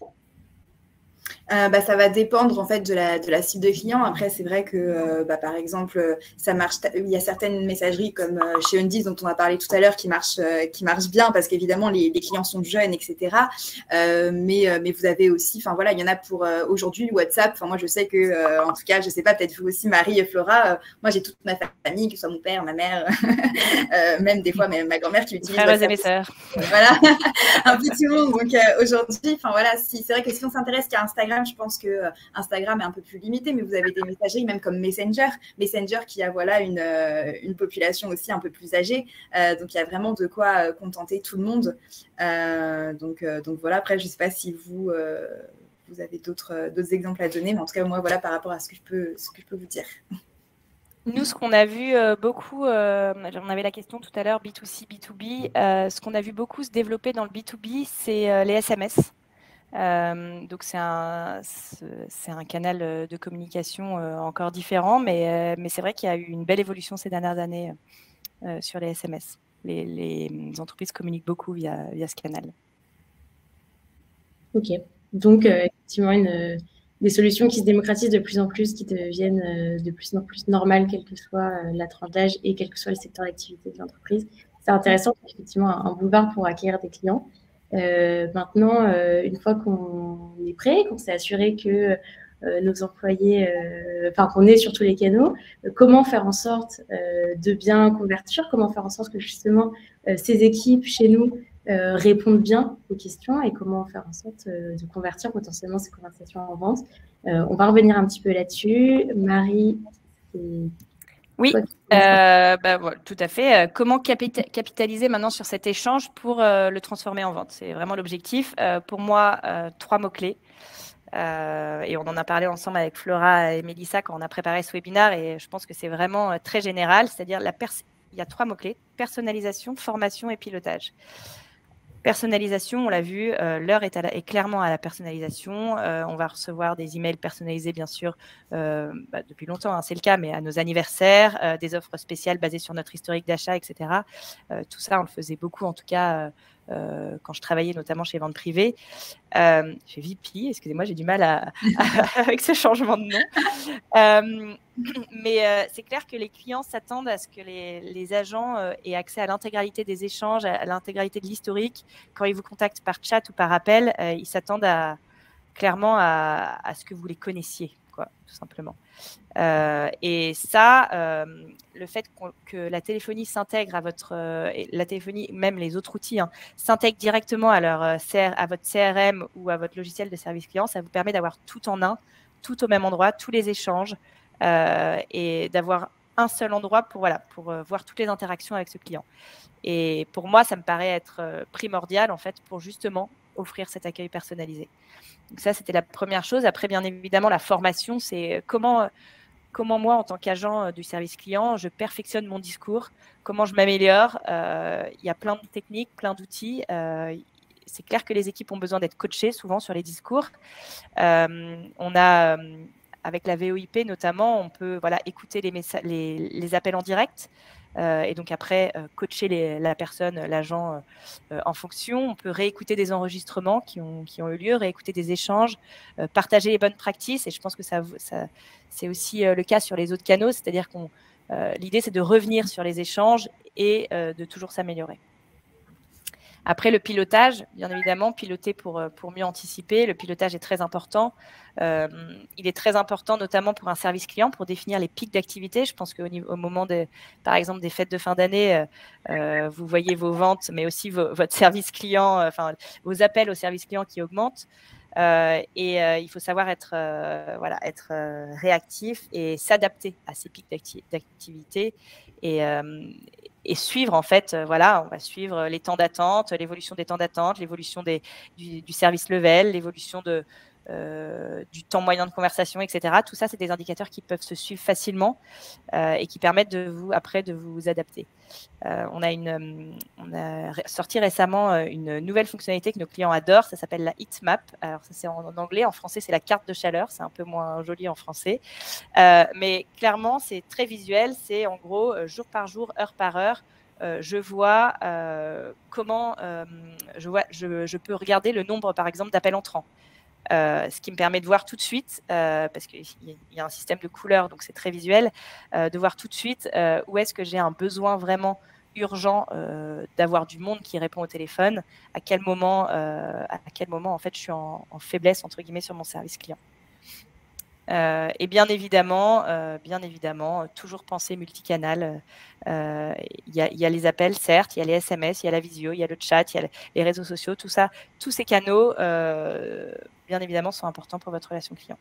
S3: Ça va dépendre en fait de la cible de client. Après, c'est vrai que par exemple, ça marche. Il y a certaines messageries comme chez Undies dont on a parlé tout à l'heure qui marchent bien parce qu'évidemment les clients sont jeunes, etc. Mais vous avez aussi, il y en a pour aujourd'hui WhatsApp. Moi, je sais que en tout cas, je sais pas, peut-être vous aussi, Marie et Flora. Moi, j'ai toute ma famille, que ce soit mon père, ma mère, même des fois ma grand-mère qui utilise WhatsApp.
S2: Et mes sœurs.
S3: Voilà, un peu tout le monde. Donc aujourd'hui, c'est vrai que si on s'intéresse qu'à Instagram, je pense que Instagram est un peu plus limité, mais vous avez des messageries même comme Messenger qui a une population aussi un peu plus âgée. Donc il y a vraiment de quoi contenter tout le monde. Donc voilà. Après, je ne sais pas si vous avez d'autres exemples à donner, mais en tout cas moi voilà par rapport à ce que je peux vous dire.
S2: Nous, ce qu'on a vu beaucoup, on avait la question tout à l'heure, B2C, B2B, ce qu'on a vu beaucoup se développer dans le B2B, c'est les SMS. Donc c'est un canal de communication encore différent, mais c'est vrai qu'il y a eu une belle évolution ces dernières années sur les SMS. Les entreprises communiquent beaucoup via ce canal.
S1: Ok, donc effectivement des solutions qui se démocratisent de plus en plus, qui deviennent de plus en plus normales, quelle que soit la tranche d'âge et quel que soit le secteur d'activité de l'entreprise. C'est intéressant, effectivement, un boulevard pour acquérir des clients. Maintenant, une fois qu'on est prêt, qu'on s'est assuré que nos employés, qu'on est sur tous les canaux, comment faire en sorte de bien convertir, comment faire en sorte que justement ces équipes chez nous répondent bien aux questions et comment faire en sorte de convertir potentiellement ces conversations en vente. On va revenir un petit peu là-dessus. Marie,
S2: oui, voilà, tout à fait. Comment capitaliser maintenant sur cet échange pour le transformer en vente? C'est vraiment l'objectif. Pour moi, 3 mots-clés. Et on en a parlé ensemble avec Flora et Mélissa quand on a préparé ce webinaire, et je pense que c'est vraiment très général, c'est-à-dire il y a 3 mots-clés: personnalisation, formation et pilotage. Personnalisation, on l'a vu, l'heure est clairement à la personnalisation. On va recevoir des emails personnalisés, bien sûr, depuis longtemps, hein, c'est le cas, mais à nos anniversaires, des offres spéciales basées sur notre historique d'achat, etc. Tout ça, on le faisait beaucoup, en tout cas, quand je travaillais notamment chez Vente Privée. Chez VP, excusez-moi, j'ai du mal avec ce changement de nom. Mais c'est clair que les clients s'attendent à ce que les agents aient accès à l'intégralité des échanges, à l'intégralité de l'historique. Quand ils vous contactent par chat ou par appel, ils s'attendent clairement à ce que vous les connaissiez, quoi, tout simplement. Et ça, le fait que la téléphonie s'intègre à la téléphonie, même les autres outils, hein, s'intègrent directement à votre CRM ou à votre logiciel de service client, ça vous permet d'avoir tout en un, tout au même endroit, tous les échanges, et d'avoir un seul endroit pour voir toutes les interactions avec ce client. Et pour moi, ça me paraît être primordial, en fait, pour justement offrir cet accueil personnalisé. Donc ça, c'était la première chose. Après, bien évidemment, la formation, c'est comment moi, en tant qu'agent du service client, je perfectionne mon discours, comment je m'améliore. Il y a plein de techniques, plein d'outils. C'est clair que les équipes ont besoin d'être coachées souvent sur les discours. On a, avec la VoIP notamment, on peut écouter les appels en direct. Et donc après, coacher la personne, l'agent, en fonction. On peut réécouter des enregistrements qui ont eu lieu, réécouter des échanges, partager les bonnes pratiques. Et je pense que ça c'est aussi le cas sur les autres canaux. C'est-à-dire l'idée, c'est de revenir sur les échanges et de toujours s'améliorer. Après, le pilotage, bien évidemment, piloter pour mieux anticiper. Le pilotage est très important. Il est très important, notamment pour un service client, pour définir les pics d'activité. Je pense qu'au moment, par exemple, des fêtes de fin d'année, vous voyez vos ventes, mais aussi votre service client, vos appels au service client qui augmentent. Il faut savoir être réactif et s'adapter à ces pics d'activité. Et suivre, en fait, on va suivre les temps d'attente, l'évolution des temps d'attente, l'évolution du service level, l'évolution du temps moyen de conversation, etc. Tout ça, c'est des indicateurs qui peuvent se suivre facilement et qui permettent de vous adapter. On a sorti récemment une nouvelle fonctionnalité que nos clients adorent. Ça s'appelle la heat map. Alors, ça, c'est en anglais. En français, c'est la carte de chaleur. C'est un peu moins joli en français. Mais clairement, c'est très visuel. C'est en gros, jour par jour, heure par heure, je vois comment je peux regarder le nombre, par exemple, d'appels entrants. Ce qui me permet de voir tout de suite, parce qu'il y a un système de couleurs, donc c'est très visuel, de voir tout de suite où est-ce que j'ai un besoin vraiment urgent d'avoir du monde qui répond au téléphone, à quel moment en fait je suis en faiblesse entre guillemets sur mon service client. Et bien évidemment, toujours penser multicanal. Il y a les appels, certes, il y a les SMS, il y a la visio, il y a le chat, il y a les réseaux sociaux, tout ça, tous ces canaux, bien évidemment, sont importants pour votre relation client.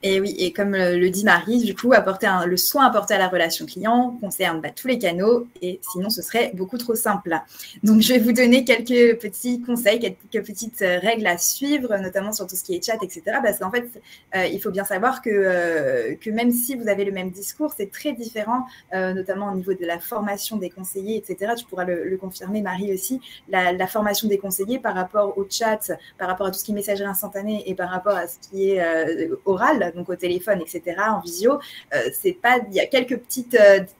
S3: Et oui, et comme le dit Marie, du coup, le soin apporté à la relation client concerne tous les canaux, et sinon ce serait beaucoup trop simple. Donc je vais vous donner quelques petits conseils, quelques petites règles à suivre, notamment sur tout ce qui est chat, etc. Parce qu'en fait, il faut bien savoir que même si vous avez le même discours, c'est très différent, notamment au niveau de la formation des conseillers, etc. Tu pourras le confirmer, Marie, aussi. La formation des conseillers par rapport au chat, par rapport à tout ce qui est messagerie instantanée et par rapport à ce qui est oral, donc au téléphone, etc., en visio, il y a quelques petites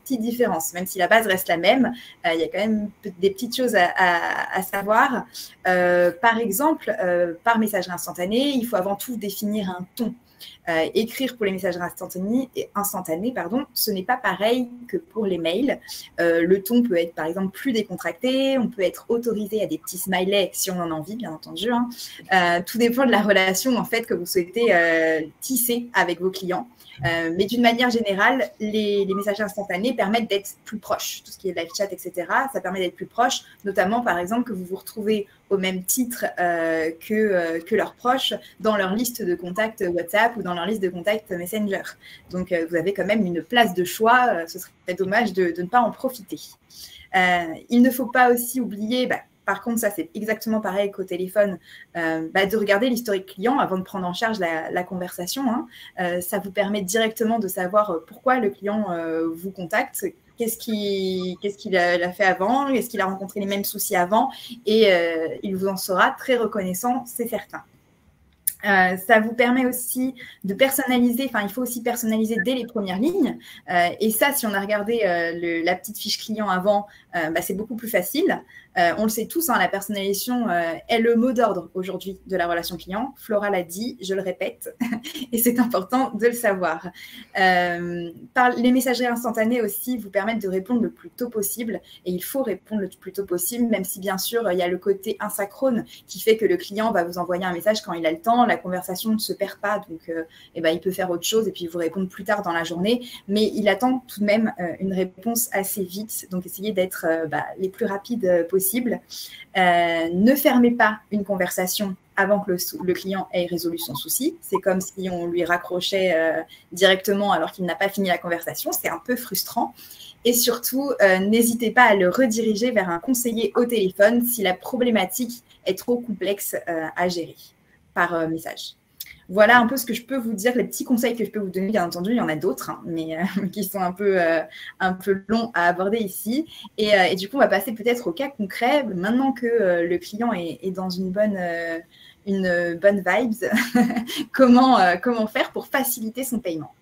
S3: différences. Même si la base reste la même, il y a quand même des petites choses à savoir. Par exemple, par messagerie instantanée, il faut avant tout définir un ton. Écrire pour les messageries instantanées, ce n'est pas pareil que pour les mails. Le ton peut être par exemple plus décontracté, on peut être autorisé à des petits smileys si on en a envie, bien entendu. Tout dépend de la relation en fait que vous souhaitez tisser avec vos clients. Mais d'une manière générale, les messageries instantanées permettent d'être plus proches. Tout ce qui est live chat, etc., ça permet d'être plus proche, notamment par exemple que vous vous retrouvez au même titre que leurs proches dans leur liste de contacts WhatsApp ou dans leur liste de contacts Messenger. Donc, vous avez quand même une place de choix. Ce serait dommage de ne pas en profiter. Il ne faut pas aussi oublier... par contre, ça, c'est exactement pareil qu'au téléphone, de regarder l'historique client avant de prendre en charge la conversation. Ça vous permet directement de savoir pourquoi le client vous contacte, qu'est-ce qu'il a fait avant, est-ce qu'il a rencontré les mêmes soucis avant, et il vous en sera très reconnaissant, c'est certain. Ça vous permet aussi de personnaliser, il faut aussi personnaliser dès les premières lignes. Et ça, si on a regardé la petite fiche client avant, c'est beaucoup plus facile. On le sait tous, la personnalisation est le mot d'ordre aujourd'hui de la relation client. Flora l'a dit, je le répète, et c'est important de le savoir. Les messageries instantanées aussi vous permettent de répondre le plus tôt possible, et il faut répondre le plus tôt possible, même si bien sûr, il y a le côté asynchrone qui fait que le client va vous envoyer un message quand il a le temps, la conversation ne se perd pas, donc il peut faire autre chose et puis vous répondre plus tard dans la journée, mais il attend tout de même une réponse assez vite, donc essayez d'être les plus rapides possible. Ne fermez pas une conversation avant que le client ait résolu son souci. C'est comme si on lui raccrochait directement alors qu'il n'a pas fini la conversation. C'est un peu frustrant. Et surtout, n'hésitez pas à le rediriger vers un conseiller au téléphone si la problématique est trop complexe à gérer par message. Voilà un peu ce que je peux vous dire, les petits conseils que je peux vous donner. Bien entendu, il y en a d'autres, mais qui sont un peu longs à aborder ici. Et du coup, on va passer peut-être au cas concret. Maintenant que le client est dans une bonne vibes, comment faire pour faciliter son paiement?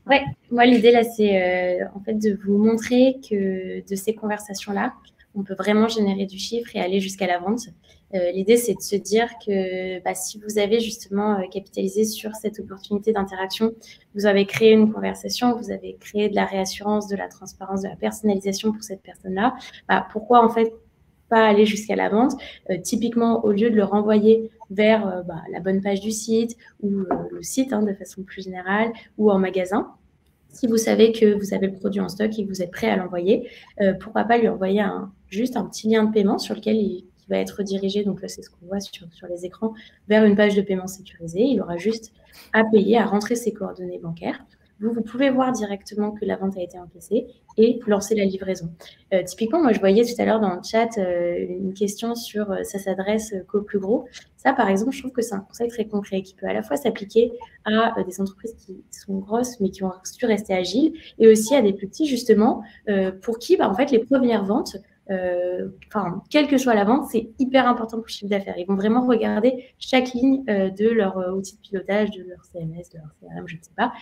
S1: Ouais, moi, l'idée, là, c'est en fait de vous montrer que de ces conversations-là, on peut vraiment générer du chiffre et aller jusqu'à la vente. L'idée, c'est de se dire que si vous avez justement capitalisé sur cette opportunité d'interaction, vous avez créé une conversation, vous avez créé de la réassurance, de la transparence, de la personnalisation pour cette personne-là, pourquoi en fait pas aller jusqu'à la vente? Typiquement, au lieu de le renvoyer vers la bonne page du site ou le site de façon plus générale ou en magasin, si vous savez que vous avez le produit en stock et que vous êtes prêt à l'envoyer, pourquoi pas lui envoyer juste un petit lien de paiement sur lequel il va être redirigé, donc là c'est ce qu'on voit sur les écrans, vers une page de paiement sécurisée. Il aura juste à payer, à rentrer ses coordonnées bancaires. Vous pouvez voir directement que la vente a été encaissée et lancer la livraison. Typiquement, moi je voyais tout à l'heure dans le chat une question sur ça s'adresse qu'aux plus gros. Ça, par exemple, je trouve que c'est un conseil très concret qui peut à la fois s'appliquer à des entreprises qui sont grosses mais qui ont su rester agiles, et aussi à des plus petits justement pour qui en fait les premières ventes, quelle que soit la vente, c'est hyper important pour le chiffre d'affaires. Ils vont vraiment regarder chaque ligne de leur outil de pilotage, de leur CMS, de leur CRM, je ne sais pas.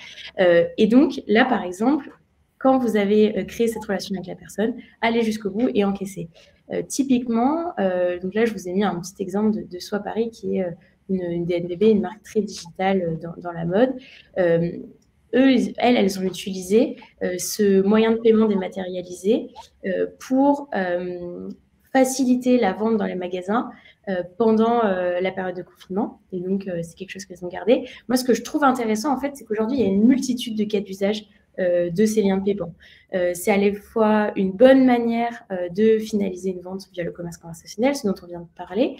S1: Et donc, là, par exemple, quand vous avez créé cette relation avec la personne, allez jusqu'au bout et encaissez. Typiquement, donc là, je vous ai mis un petit exemple de Soit Paris, qui est une DNVB, une marque très digitale dans la mode. Elles ont utilisé ce moyen de paiement dématérialisé pour faciliter la vente dans les magasins pendant la période de confinement. Et donc, c'est quelque chose qu'elles ont gardé. Moi, ce que je trouve intéressant, en fait, c'est qu'aujourd'hui, il y a une multitude de cas d'usage de ces liens de paiement. C'est à la fois une bonne manière de finaliser une vente via le commerce conversationnel, ce dont on vient de parler,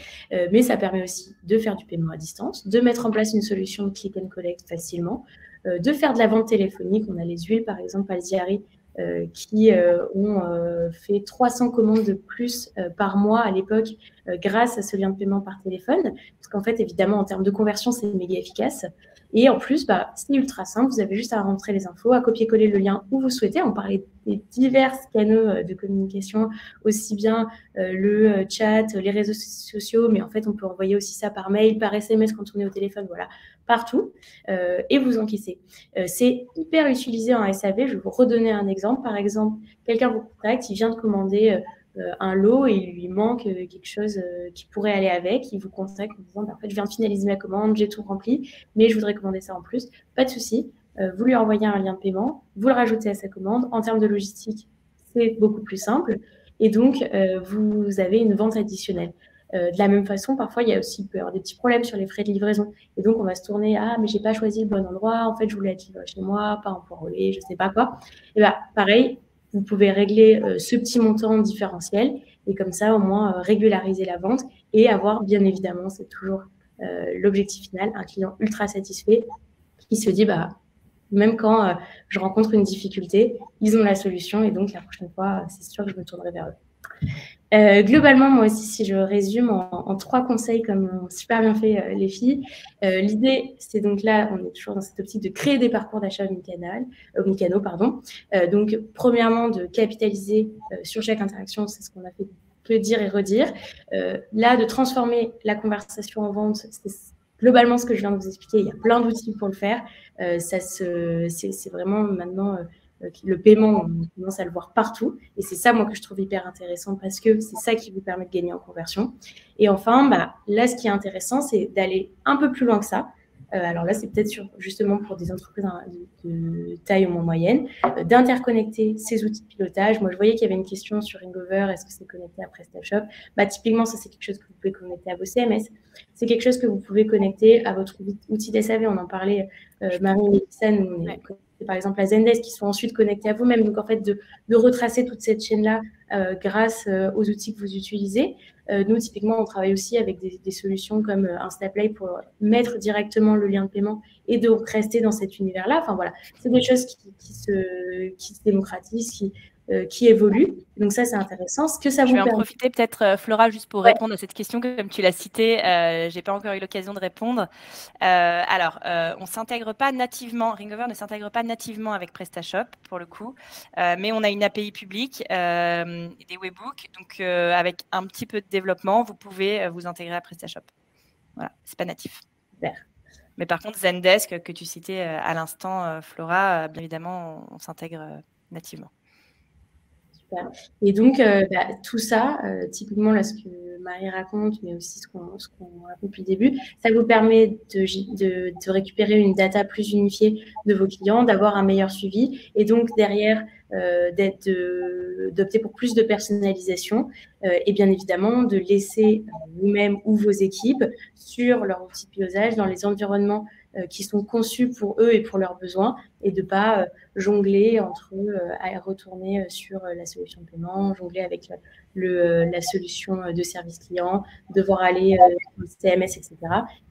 S1: mais ça permet aussi de faire du paiement à distance, de mettre en place une solution de click and collect facilement, de faire de la vente téléphonique. On a les huiles, par exemple, Alziari, qui ont fait 300 commandes de plus par mois à l'époque grâce à ce lien de paiement par téléphone, parce qu'en fait, évidemment, en termes de conversion, c'est méga efficace. Et en plus, c'est ultra simple. Vous avez juste à rentrer les infos, à copier-coller le lien où vous souhaitez. On parlait des divers canaux de communication, aussi bien le chat, les réseaux sociaux, mais en fait, on peut envoyer aussi ça par mail, par SMS quand on est au téléphone, voilà, partout, et vous encaissez. C'est hyper utilisé en SAV. Je vais vous redonner un exemple. Par exemple, quelqu'un vous contacte, il vient de commander un lot et il lui manque quelque chose qui pourrait aller avec, il vous contacte en disant en fait, je viens de finaliser ma commande, j'ai tout rempli, mais je voudrais commander ça en plus. Pas de souci, vous lui envoyez un lien de paiement, vous le rajoutez à sa commande. En termes de logistique, c'est beaucoup plus simple et donc vous avez une vente additionnelle. De la même façon, parfois, il peut y avoir des petits problèmes sur les frais de livraison. Et donc, on va se tourner, mais j'ai pas choisi le bon endroit. En fait, je voulais être livré chez moi, pas en point relais, je sais pas quoi. Et bien, pareil, vous pouvez régler ce petit montant différentiel et comme ça, au moins, régulariser la vente et avoir, bien évidemment, c'est toujours l'objectif final, un client ultra satisfait qui se dit, même quand je rencontre une difficulté, ils ont la solution et donc la prochaine fois, c'est sûr que je me tournerai vers eux. Globalement, moi aussi, si je résume en 3 conseils comme ont super bien fait les filles, l'idée, c'est donc là, on est toujours dans cette optique de créer des parcours d'achat omnicanaux, pardon. Donc, premièrement, de capitaliser sur chaque interaction, c'est ce qu'on a fait que dire et redire. Là, de transformer la conversation en vente, c'est globalement ce que je viens de vous expliquer. Il y a plein d'outils pour le faire. C'est vraiment maintenant le paiement, on commence à le voir partout. Et c'est ça, moi, que je trouve hyper intéressant parce que c'est ça qui vous permet de gagner en conversion. Et enfin, là, ce qui est intéressant, c'est d'aller un peu plus loin que ça. Alors là, c'est peut-être justement pour des entreprises de taille au moins moyenne, d'interconnecter ces outils de pilotage. Moi, je voyais qu'il y avait une question sur Ringover, est-ce que c'est connecté à PrestaShop? Typiquement, ça, c'est quelque chose que vous pouvez connecter à vos CMS. C'est quelque chose que vous pouvez connecter à votre outil d'SAV. On en parlait, Marie et Mélissa, nous, on est par exemple à Zendesk, qui sont ensuite connectés à vous-même. Donc, en fait, de retracer toute cette chaîne-là grâce aux outils que vous utilisez. Nous, typiquement, on travaille aussi avec des solutions comme Instaplay pour mettre directement le lien de paiement et de rester dans cet univers-là. Enfin, voilà, c'est des choses qui se démocratisent, qui évoluent. Donc, ça, c'est intéressant. Ce que ça vous
S2: permet... Je vais en profiter peut-être, Flora, juste pour répondre à cette question, comme tu l'as citée. Je n'ai pas encore eu l'occasion de répondre. On ne s'intègre pas nativement, Ringover ne s'intègre pas nativement avec PrestaShop, pour le coup, mais on a une API publique, des webhooks. Donc, avec un petit peu de développement, vous pouvez vous intégrer à PrestaShop. Voilà, ce n'est pas natif.
S1: Super.
S2: Mais par contre, Zendesk, que tu citais à l'instant, Flora, bien évidemment, on s'intègre nativement.
S1: Et donc, tout ça, typiquement, là, ce que Marie raconte, mais aussi ce qu'on raconte depuis le début, ça vous permet de récupérer une data plus unifiée de vos clients, d'avoir un meilleur suivi et donc, derrière, d'opter pour plus de personnalisation et bien évidemment, de laisser vous-même ou vos équipes sur leur outil de pilotage dans les environnements qui sont conçus pour eux et pour leurs besoins et de ne pas jongler entre eux à retourner sur la solution de paiement, jongler avec la solution de service client, devoir aller au CMS, etc.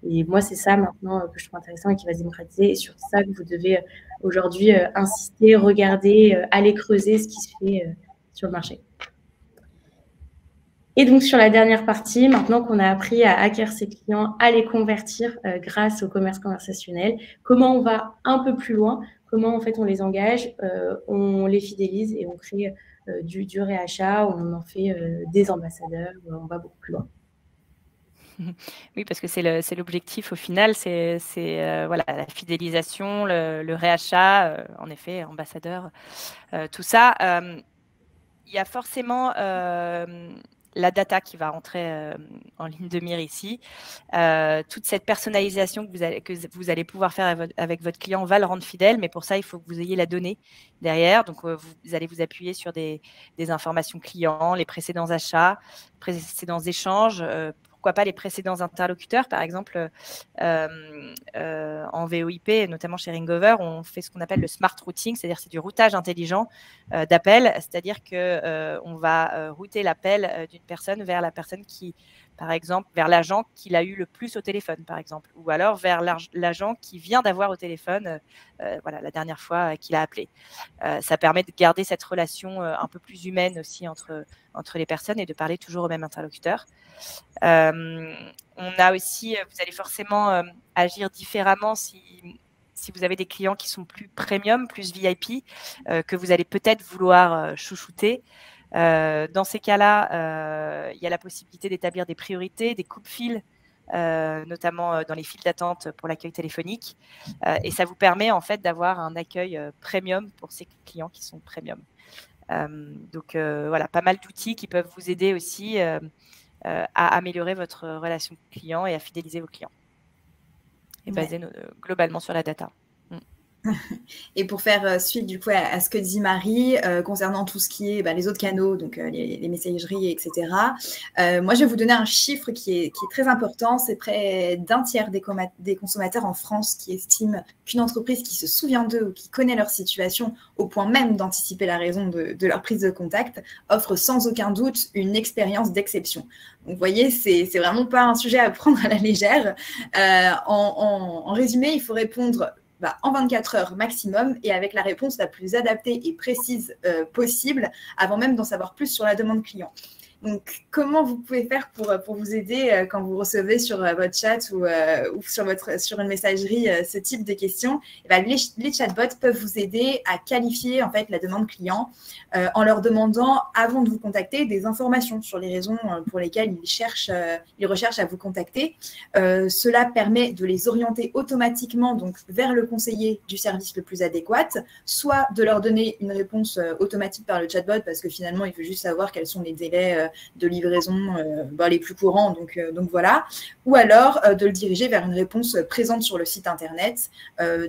S1: Et moi, c'est ça maintenant que je trouve intéressant et qui va se démocratiser et sur ça que vous devez aujourd'hui insister, regarder, aller creuser ce qui se fait sur le marché. Et donc, sur la dernière partie, maintenant qu'on a appris à acquérir ses clients, à les convertir grâce au commerce conversationnel, comment on va un peu plus loin, comment en fait on les engage, on les fidélise et on crée du réachat, on en fait des ambassadeurs, on va beaucoup plus loin.
S2: Oui, parce que c'est l'objectif au final, c'est voilà, la fidélisation, le réachat, en effet, ambassadeur, tout ça. Il y a forcément la data qui va rentrer en ligne de mire ici. Toute cette personnalisation que vous allez pouvoir faire avec votre client va le rendre fidèle, mais pour ça, il faut que vous ayez la donnée derrière. Donc, vous allez vous appuyer sur des informations clients, les précédents achats, précédents échanges, pourquoi pas les précédents interlocuteurs, par exemple, en VoIP, notamment chez Ringover, on fait ce qu'on appelle le smart routing, c'est-à-dire c'est du routage intelligent d'appels, c'est-à-dire qu'on va router l'appel d'une personne vers la personne qui, par exemple, vers l'agent qui l'a eu le plus au téléphone, par exemple, ou alors vers l'agent qui vient d'avoir au téléphone voilà, la dernière fois qu'il a appelé. Ça permet de garder cette relation un peu plus humaine aussi entre les personnes et de parler toujours au même interlocuteur. On a aussi, vous allez forcément agir différemment si vous avez des clients qui sont plus premium, plus VIP, que vous allez peut-être vouloir chouchouter. Dans ces cas-là, il y a la possibilité d'établir des priorités, des coupe-fils, notamment dans les files d'attente pour l'accueil téléphonique. Et ça vous permet en fait d'avoir un accueil premium pour ces clients qui sont premium. Donc, voilà, pas mal d'outils qui peuvent vous aider aussi à améliorer votre relation client et à fidéliser vos clients. Et basé globalement sur la data.
S3: Et pour faire suite du coup à ce que dit Marie concernant tout ce qui est les autres canaux, donc les messageries, etc. Moi, je vais vous donner un chiffre qui est très important. C'est près d'un tiers des consommateurs en France qui estiment qu'une entreprise qui se souvient d'eux ou qui connaît leur situation au point même d'anticiper la raison de leur prise de contact offre sans aucun doute une expérience d'exception. Donc, vous voyez, c'est vraiment pas un sujet à prendre à la légère. En résumé, il faut répondre en 24 heures maximum et avec la réponse la plus adaptée et précise possible avant même d'en savoir plus sur la demande client. Donc, comment vous pouvez faire pour vous aider quand vous recevez sur votre chat ou sur une messagerie ce type de questions? Les chatbots peuvent vous aider à qualifier en fait la demande client en leur demandant, avant de vous contacter, des informations sur les raisons pour lesquelles ils recherchent à vous contacter. Cela permet de les orienter automatiquement donc, vers le conseiller du service le plus adéquat, soit de leur donner une réponse automatique par le chatbot parce que finalement, il veut juste savoir quels sont les délais de livraison les plus courants, donc voilà, ou alors de le diriger vers une réponse présente sur le site internet,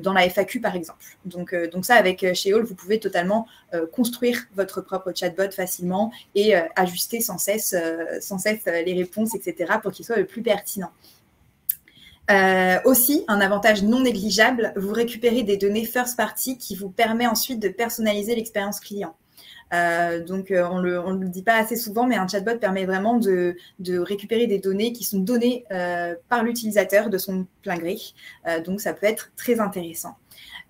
S3: dans la FAQ par exemple. Donc ça, avec Sheol, vous pouvez totalement construire votre propre chatbot facilement et ajuster sans cesse les réponses, etc., pour qu'il soit le plus pertinent. Aussi, un avantage non négligeable, vous récupérez des données first party qui vous permet ensuite de personnaliser l'expérience client. Donc, on le dit pas assez souvent, mais un chatbot permet vraiment de récupérer des données qui sont données par l'utilisateur de son plein gré. Donc, ça peut être très intéressant.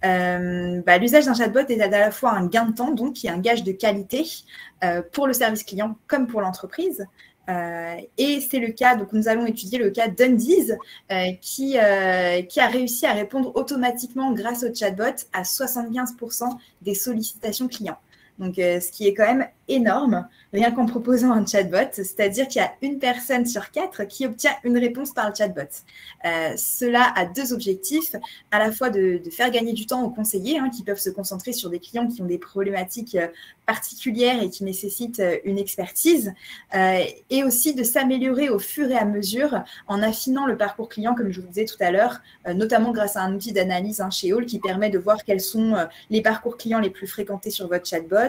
S3: L'usage d'un chatbot est à la fois un gain de temps, donc qui est un gage de qualité pour le service client comme pour l'entreprise. Et c'est le cas, donc nous allons étudier le cas d'Undies qui a réussi à répondre automatiquement grâce au chatbot à 75% des sollicitations clients. Donc, ce qui est quand même énorme, rien qu'en proposant un chatbot, c'est-à-dire qu'il y a une personne sur 4 qui obtient une réponse par le chatbot. Cela a deux objectifs, à la fois de faire gagner du temps aux conseillers qui peuvent se concentrer sur des clients qui ont des problématiques particulières et qui nécessitent une expertise, et aussi de s'améliorer au fur et à mesure en affinant le parcours client, comme je vous disais tout à l'heure, notamment grâce à un outil d'analyse Sheol qui permet de voir quels sont les parcours clients les plus fréquentés sur votre chatbot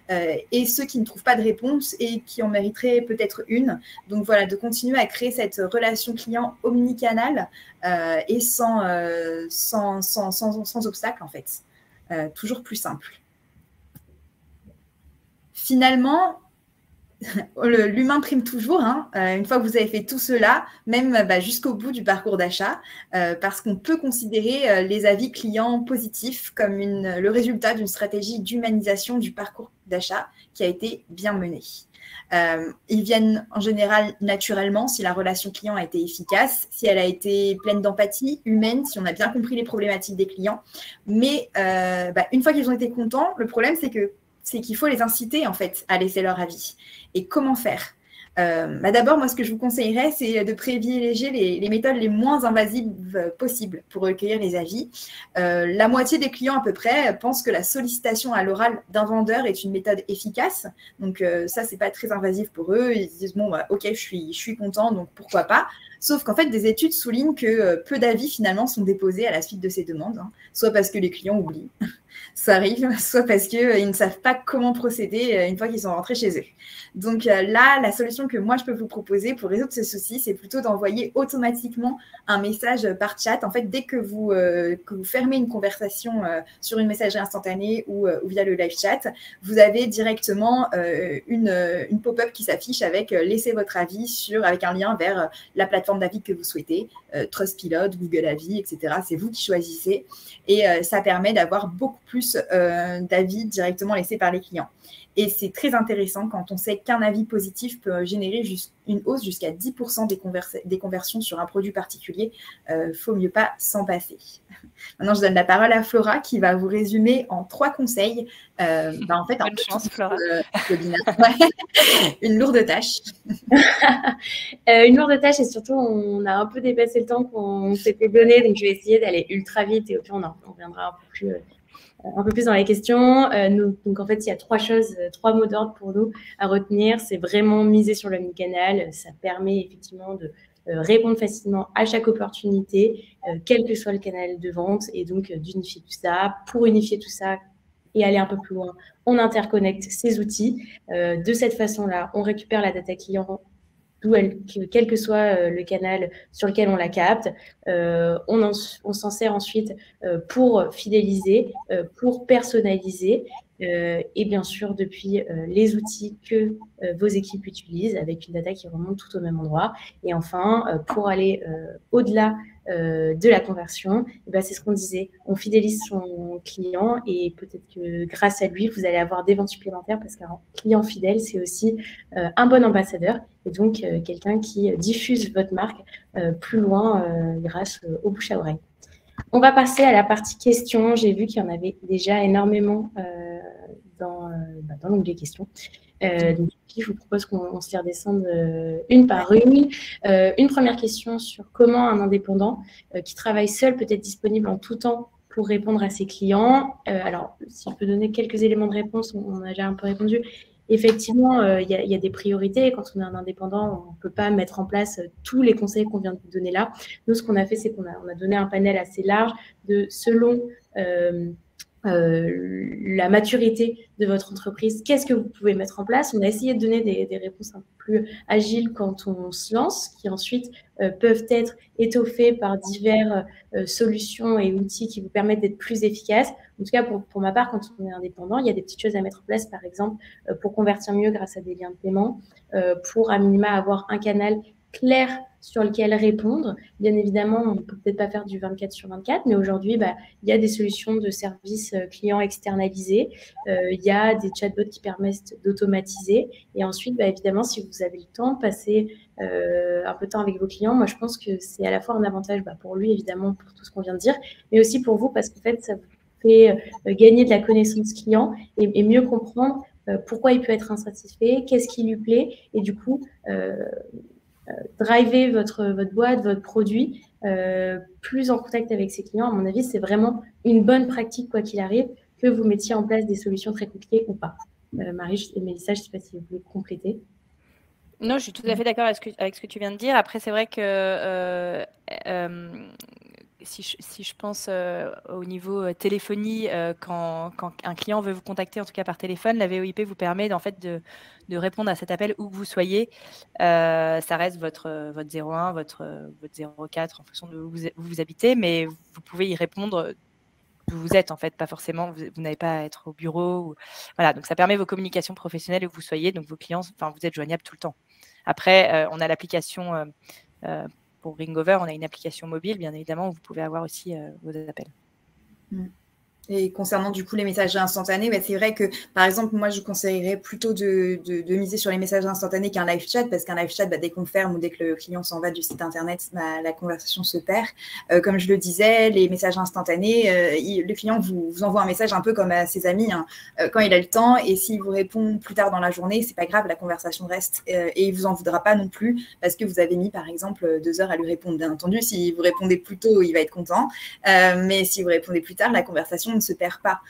S3: et ceux qui ne trouvent pas de réponse et qui en mériteraient peut-être une. Donc voilà, de continuer à créer cette relation client omnicanale et sans obstacle en fait. Toujours plus simple. Finalement, l'humain prime toujours, une fois que vous avez fait tout cela, même jusqu'au bout du parcours d'achat, parce qu'on peut considérer les avis clients positifs comme le résultat d'une stratégie d'humanisation du parcours d'achat qui a été bien menée. Ils viennent en général naturellement si la relation client a été efficace, si elle a été pleine d'empathie, humaine, si on a bien compris les problématiques des clients. Mais une fois qu'ils ont été contents, le problème c'est qu'il faut les inciter en fait à laisser leur avis. Et comment faire? D'abord, moi, ce que je vous conseillerais, c'est de privilégier les méthodes les moins invasives possibles pour recueillir les avis. La moitié des clients à peu près pensent que la sollicitation à l'oral d'un vendeur est une méthode efficace. Donc ça, c'est pas très invasif pour eux. Ils se disent bon, ok, je suis content, donc pourquoi pas. Sauf qu'en fait, des études soulignent que peu d'avis finalement sont déposés à la suite de ces demandes, soit parce que les clients oublient, ça arrive, soit parce qu'ils ne savent pas comment procéder une fois qu'ils sont rentrés chez eux. Donc là, la solution que moi, je peux vous proposer pour résoudre ce souci, c'est plutôt d'envoyer automatiquement un message par chat. En fait, dès que vous fermez une conversation sur une messagerie instantanée ou via le live chat, vous avez directement une pop-up qui s'affiche avec « Laissez votre avis » avec un lien vers la plateforme d'avis que vous souhaitez, Trustpilot, Google Avis, etc. C'est vous qui choisissez et ça permet d'avoir beaucoup plus d'avis directement laissés par les clients. Et c'est très intéressant quand on sait qu'un avis positif peut générer une hausse jusqu'à 10% des conversions sur un produit particulier. Faut mieux pas s'en passer. Maintenant, je donne la parole à Flora qui va vous résumer en 3 conseils. En fait,
S2: bonne chance, Flora.
S3: Une lourde tâche.
S1: Une lourde tâche et surtout, on a un peu dépassé le temps qu'on s'était donné. Donc, je vais essayer d'aller ultra vite et au pire, on reviendra un peu plus un peu plus dans les questions. Donc, en fait, il y a trois mots d'ordre pour nous à retenir. C'est vraiment miser sur l'omnicanal. Ça permet effectivement de répondre facilement à chaque opportunité, quel que soit le canal de vente, et donc d'unifier tout ça. Pour unifier tout ça et aller un peu plus loin, on interconnecte ces outils. De cette façon-là, on récupère la data client quel que soit le canal sur lequel on la capte. On s'en sert ensuite pour fidéliser, pour personnaliser, et bien sûr depuis les outils que vos équipes utilisent avec une data qui remonte tout au même endroit. Et enfin, pour aller au-delà de la conversion, c'est ce qu'on disait, on fidélise son client et peut-être que grâce à lui, vous allez avoir des ventes supplémentaires parce qu'un client fidèle, c'est aussi un bon ambassadeur et donc quelqu'un qui diffuse votre marque plus loin grâce au bouche à oreille. On va passer à la partie questions. J'ai vu qu'il y en avait déjà énormément dans l'onglet questions. Donc, je vous propose qu'on se les redescende une par une. Une première question sur comment un indépendant qui travaille seul peut être disponible en tout temps pour répondre à ses clients. Alors, si je peux donner quelques éléments de réponse, on a déjà un peu répondu. Effectivement, il y a des priorités. Quand on est un indépendant, on ne peut pas mettre en place tous les conseils qu'on vient de vous donner là. Nous, ce qu'on a fait, c'est qu'on a donné un panel assez large selon la maturité de votre entreprise, qu'est-ce que vous pouvez mettre en place. On a essayé de donner des réponses un peu plus agiles quand on se lance, qui ensuite peuvent être étoffées par diverses solutions et outils qui vous permettent d'être plus efficaces. En tout cas, pour ma part, quand on est indépendant, il y a des petites choses à mettre en place, par exemple, pour convertir mieux grâce à des liens de paiement, pour à minima avoir un canal clair sur lequel répondre. Bien évidemment, on ne peut peut-être pas faire du 24/24, mais aujourd'hui, il y a des solutions de services clients externalisés. Il y a des chatbots qui permettent d'automatiser. Et ensuite, évidemment, si vous avez le temps, passer un peu de temps avec vos clients. Moi, je pense que c'est à la fois un avantage pour lui, évidemment, pour tout ce qu'on vient de dire, mais aussi pour vous, parce qu'en fait, ça vous fait gagner de la connaissance client et mieux comprendre pourquoi il peut être insatisfait, qu'est-ce qui lui plaît, et du coup, driver votre boîte, votre produit, plus en contact avec ses clients. À mon avis, c'est vraiment une bonne pratique, quoi qu'il arrive, que vous mettiez en place des solutions très compliquées ou pas. Marie et Mélissa, je ne sais pas si vous voulez compléter.
S2: Non, je suis tout à fait d'accord avec ce que tu viens de dire. Après, c'est vrai que si je pense au niveau téléphonie, quand un client veut vous contacter, en tout cas par téléphone, la VoIP vous permet en fait de répondre à cet appel où que vous soyez. Ça reste votre 01, votre 04 en fonction de où vous habitez, mais vous pouvez y répondre d'où vous êtes en fait, pas forcément, vous n'avez pas à être au bureau. Voilà, donc ça permet vos communications professionnelles où que vous soyez, donc vos clients, vous êtes joignable tout le temps. Après, on a l'application pour Ringover, on a une application mobile, bien évidemment, où vous pouvez avoir aussi vos appels.
S3: Et concernant du coup les messages instantanés, c'est vrai que par exemple moi je conseillerais plutôt de miser sur les messages instantanés qu'un live chat, parce qu'un live chat, dès qu'on ferme ou dès que le client s'en va du site internet, la conversation se perd. Comme je le disais, les messages instantanés, le client vous envoie un message un peu comme à ses amis quand il a le temps, et s'il vous répond plus tard dans la journée, c'est pas grave, la conversation reste et il vous en voudra pas non plus parce que vous avez mis par exemple 2 heures à lui répondre. Bien entendu, si vous répondez plus tôt, il va être content, mais si vous répondez plus tard, la conversation ne se perd pas.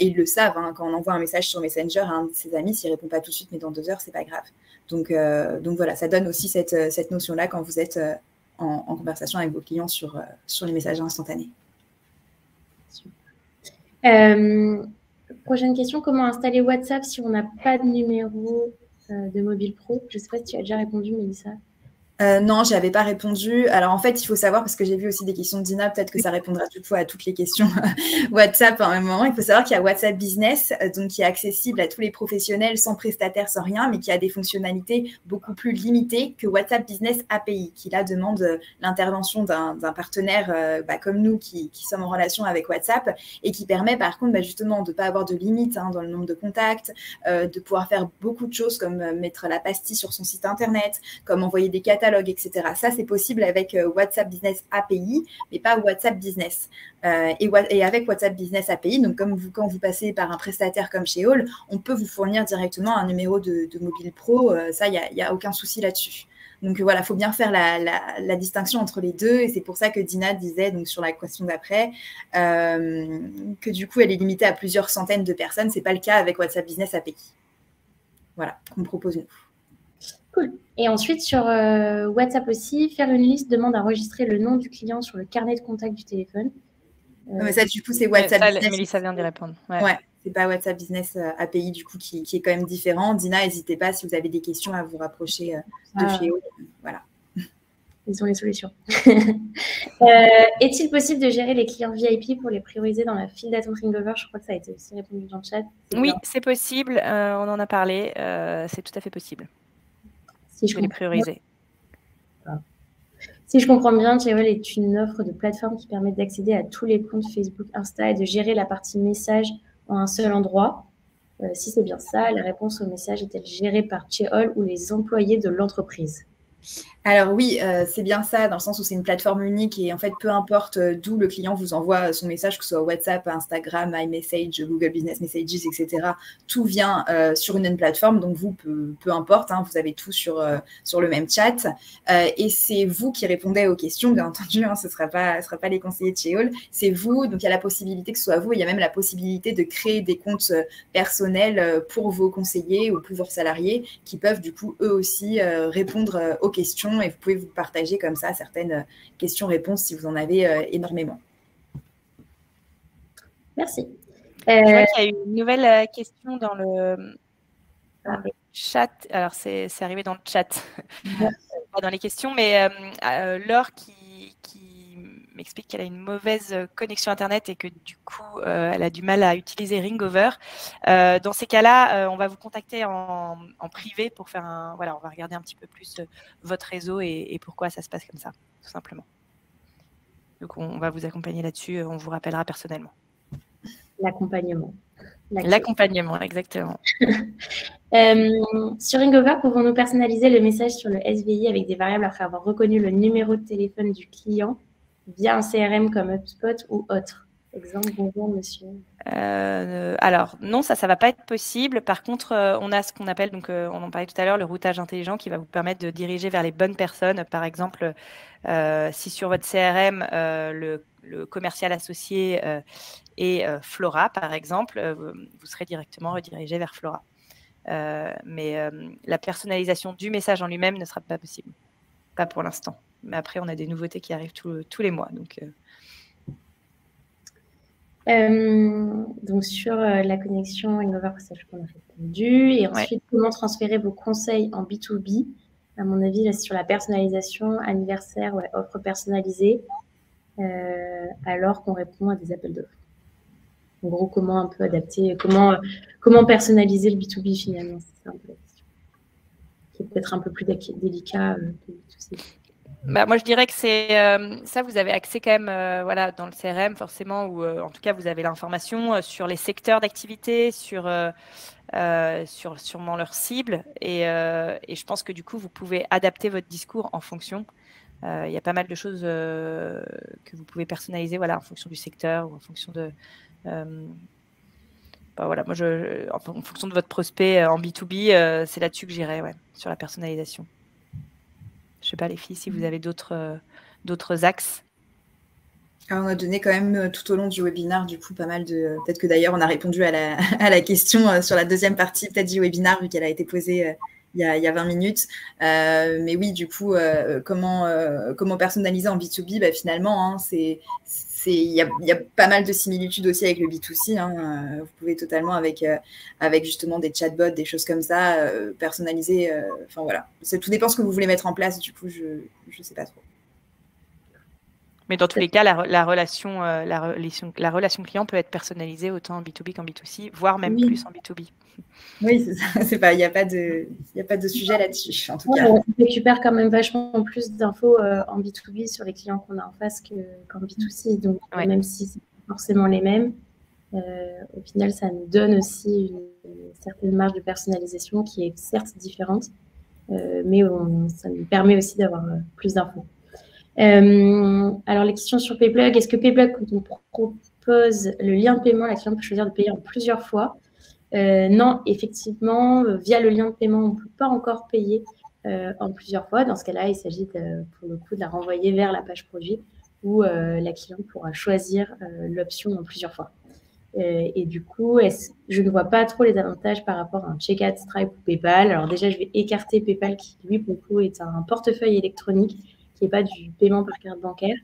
S3: Et ils le savent, quand on envoie un message sur Messenger à un de ses amis, s'il ne répond pas tout de suite, mais dans 2 heures, c'est pas grave. Donc voilà, ça donne aussi cette notion-là quand vous êtes en conversation avec vos clients sur les messages instantanés.
S1: Prochaine question, comment installer WhatsApp si on n'a pas de numéro de mobile pro? Je ne sais pas si tu as déjà répondu, Mélissa.
S3: Non, je n'avais pas répondu. Alors, en fait, il faut savoir, parce que j'ai vu aussi des questions de Dina, peut-être que ça répondra toutefois à toutes les questions WhatsApp en même moment. Il faut savoir qu'il y a WhatsApp Business, donc qui est accessible à tous les professionnels, sans prestataire, sans rien, mais qui a des fonctionnalités beaucoup plus limitées que WhatsApp Business API, qui là demande l'intervention d'un partenaire comme nous qui sommes en relation avec WhatsApp et qui permet par contre justement de ne pas avoir de limite dans le nombre de contacts, de pouvoir faire beaucoup de choses comme mettre la pastille sur son site internet, comme envoyer des catalogues, etc. Ça, c'est possible avec WhatsApp Business API, mais pas WhatsApp Business. Et avec WhatsApp Business API, donc quand vous passez par un prestataire comme chez All, on peut vous fournir directement un numéro de mobile pro. Ça, il n'y a aucun souci là-dessus. Donc voilà, il faut bien faire la distinction entre les deux. Et c'est pour ça que Dina disait, donc sur la question d'après, que du coup, elle est limitée à plusieurs centaines de personnes. Ce n'est pas le cas avec WhatsApp Business API. Voilà, qu'on propose nous.
S1: Cool. Et ensuite, sur WhatsApp aussi, faire une liste demande à enregistrer le nom du client sur le carnet de contact du téléphone.
S3: Mais ça, du coup, c'est WhatsApp Business.
S2: Mélissa vient d'y répondre.
S3: Ouais, c'est pas WhatsApp Business API, du coup, qui est quand même différent. Dina, n'hésitez pas, si vous avez des questions, à vous rapprocher de chez eux. Voilà.
S1: Ils ont les solutions. Est-il possible de gérer les clients VIP pour les prioriser dans la file d'attente Ringover? Je crois que ça a été aussi répondu dans le chat.
S2: Oui, c'est possible. On en a parlé. C'est tout à fait possible. Si je les prioriser.
S1: Si je comprends bien, Cheol est une offre de plateforme qui permet d'accéder à tous les comptes Facebook, Insta et de gérer la partie message en un seul endroit. Si c'est bien ça, la réponse au message est-elle gérée par Cheol ou les employés de l'entreprise?
S3: Alors oui, c'est bien ça, dans le sens où c'est une plateforme unique et en fait, peu importe d'où le client vous envoie son message, que ce soit WhatsApp, Instagram, iMessage, Google Business Messages, etc., tout vient sur une même plateforme, donc vous, peu importe, hein, vous avez tout sur le même chat. Et c'est vous qui répondez aux questions, bien entendu, hein, ce ne sera pas les conseillers de Cheol, c'est vous, donc il y a la possibilité que ce soit vous, il y a même la possibilité de créer des comptes personnels pour vos conseillers ou pour vos salariés qui peuvent du coup, eux aussi, répondre aux questions. Et vous pouvez vous partager comme ça certaines questions-réponses si vous en avez énormément.
S1: Merci.
S2: Je vois qu'il y a eu une nouvelle question dans le chat. Alors, c'est arrivé dans le chat, pas dans les questions, mais Laure qui m'explique qu'elle a une mauvaise connexion Internet et que du coup, elle a du mal à utiliser Ringover. Dans ces cas-là, on va vous contacter en privé pour faire on va regarder un petit peu plus votre réseau et pourquoi ça se passe comme ça, tout simplement. Donc, on va vous accompagner là-dessus. On vous rappellera personnellement.
S1: L'accompagnement.
S2: L'accompagnement, exactement.
S1: Sur Ringover, pouvons-nous personnaliser le message sur le SVI avec des variables après avoir reconnu le numéro de téléphone du client via un CRM comme HubSpot ou autre? Exemple, bonjour monsieur.
S2: Alors non, ça va pas être possible. Par contre, on a ce qu'on appelle, donc on en parlait tout à l'heure, le routage intelligent qui va vous permettre de diriger vers les bonnes personnes. Par exemple, si sur votre CRM, le commercial associé est Flora, par exemple, vous serez directement redirigé vers Flora. Mais la personnalisation du message en lui-même ne sera pas possible. Pas pour l'instant. Mais après, on a des nouveautés qui arrivent tous les mois. Donc
S1: sur la connexion Ringover, ça je qu'on a répondu. Et ensuite, comment transférer vos conseils en B2B? À mon avis, là, c'est sur la personnalisation, anniversaire, offre personnalisée, alors qu'on répond à des appels d'offres. En gros, comment un peu adapter, comment personnaliser le B2B finalement, c'est ça un peu la question. Qui est peut-être un peu plus délicat que B2C.
S2: Moi, je dirais que c'est ça, vous avez accès quand même dans le CRM forcément, ou en tout cas, vous avez l'information sur les secteurs d'activité, sur sûrement leur cible. Et je pense que du coup, vous pouvez adapter votre discours en fonction. Il y a pas mal de choses que vous pouvez personnaliser en fonction du secteur ou en fonction de… moi, en fonction de votre prospect en B2B, c'est là-dessus que j'irai, sur la personnalisation. Je ne sais pas, les filles, si vous avez d'autres axes.
S3: Alors, on a donné quand même tout au long du webinaire, du coup, pas mal de… Peut-être que d'ailleurs, on a répondu à la question sur la deuxième partie, peut-être du webinaire, vu qu'elle a été posée il y a 20 minutes. Mais oui, du coup, comment personnaliser en B2B, finalement, il y a pas mal de similitudes aussi avec le B2C. Vous pouvez totalement, avec justement des chatbots, des choses comme ça, personnaliser. Voilà. Tout dépend de ce que vous voulez mettre en place. Du coup, je ne sais pas trop.
S2: Mais dans tous les cas, la relation client peut être personnalisée autant en B2B qu'en B2C, voire même plus en B2B.
S3: Oui, c'est ça. Il n'y a pas de sujet là-dessus, en tout cas.
S1: On récupère quand même vachement plus d'infos en B2B sur les clients qu'on a en face qu'en B2C. Donc, même si ce n'est pas forcément les mêmes, au final, ça nous donne aussi une certaine marge de personnalisation qui est certes différente, mais ça nous permet aussi d'avoir plus d'infos. Alors, les questions sur Payplug. Est-ce que Payplug, quand on propose le lien de paiement, la cliente peut choisir de payer en plusieurs fois? Non, effectivement, via le lien de paiement, on ne peut pas encore payer en plusieurs fois. Dans ce cas-là, il s'agit pour le coup de la renvoyer vers la page produit où la cliente pourra choisir l'option en plusieurs fois. Et du coup, je ne vois pas trop les avantages par rapport à un Checkout, Stripe ou PayPal. Alors déjà, je vais écarter PayPal qui, lui, pour le coup, est un portefeuille électronique qui n'est pas du paiement par carte bancaire.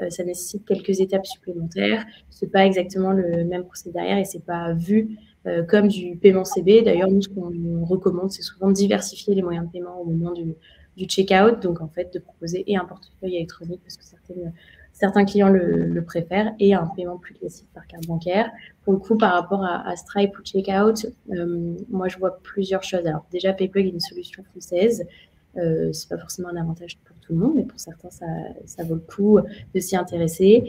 S1: Ça nécessite quelques étapes supplémentaires. Ce n'est pas exactement le même procédé derrière et ce n'est pas vu comme du paiement CB. D'ailleurs, nous, ce qu'on recommande, c'est souvent de diversifier les moyens de paiement au moment du checkout. Donc, en fait, de proposer et un portefeuille électronique parce que certains clients le préfèrent et un paiement plus classique par carte bancaire. Pour le coup, par rapport à Stripe ou Checkout, moi, je vois plusieurs choses. Alors, déjà, PayPlug est une solution française. C'est pas forcément un avantage pour tout le monde, mais pour certains, ça vaut le coup de s'y intéresser.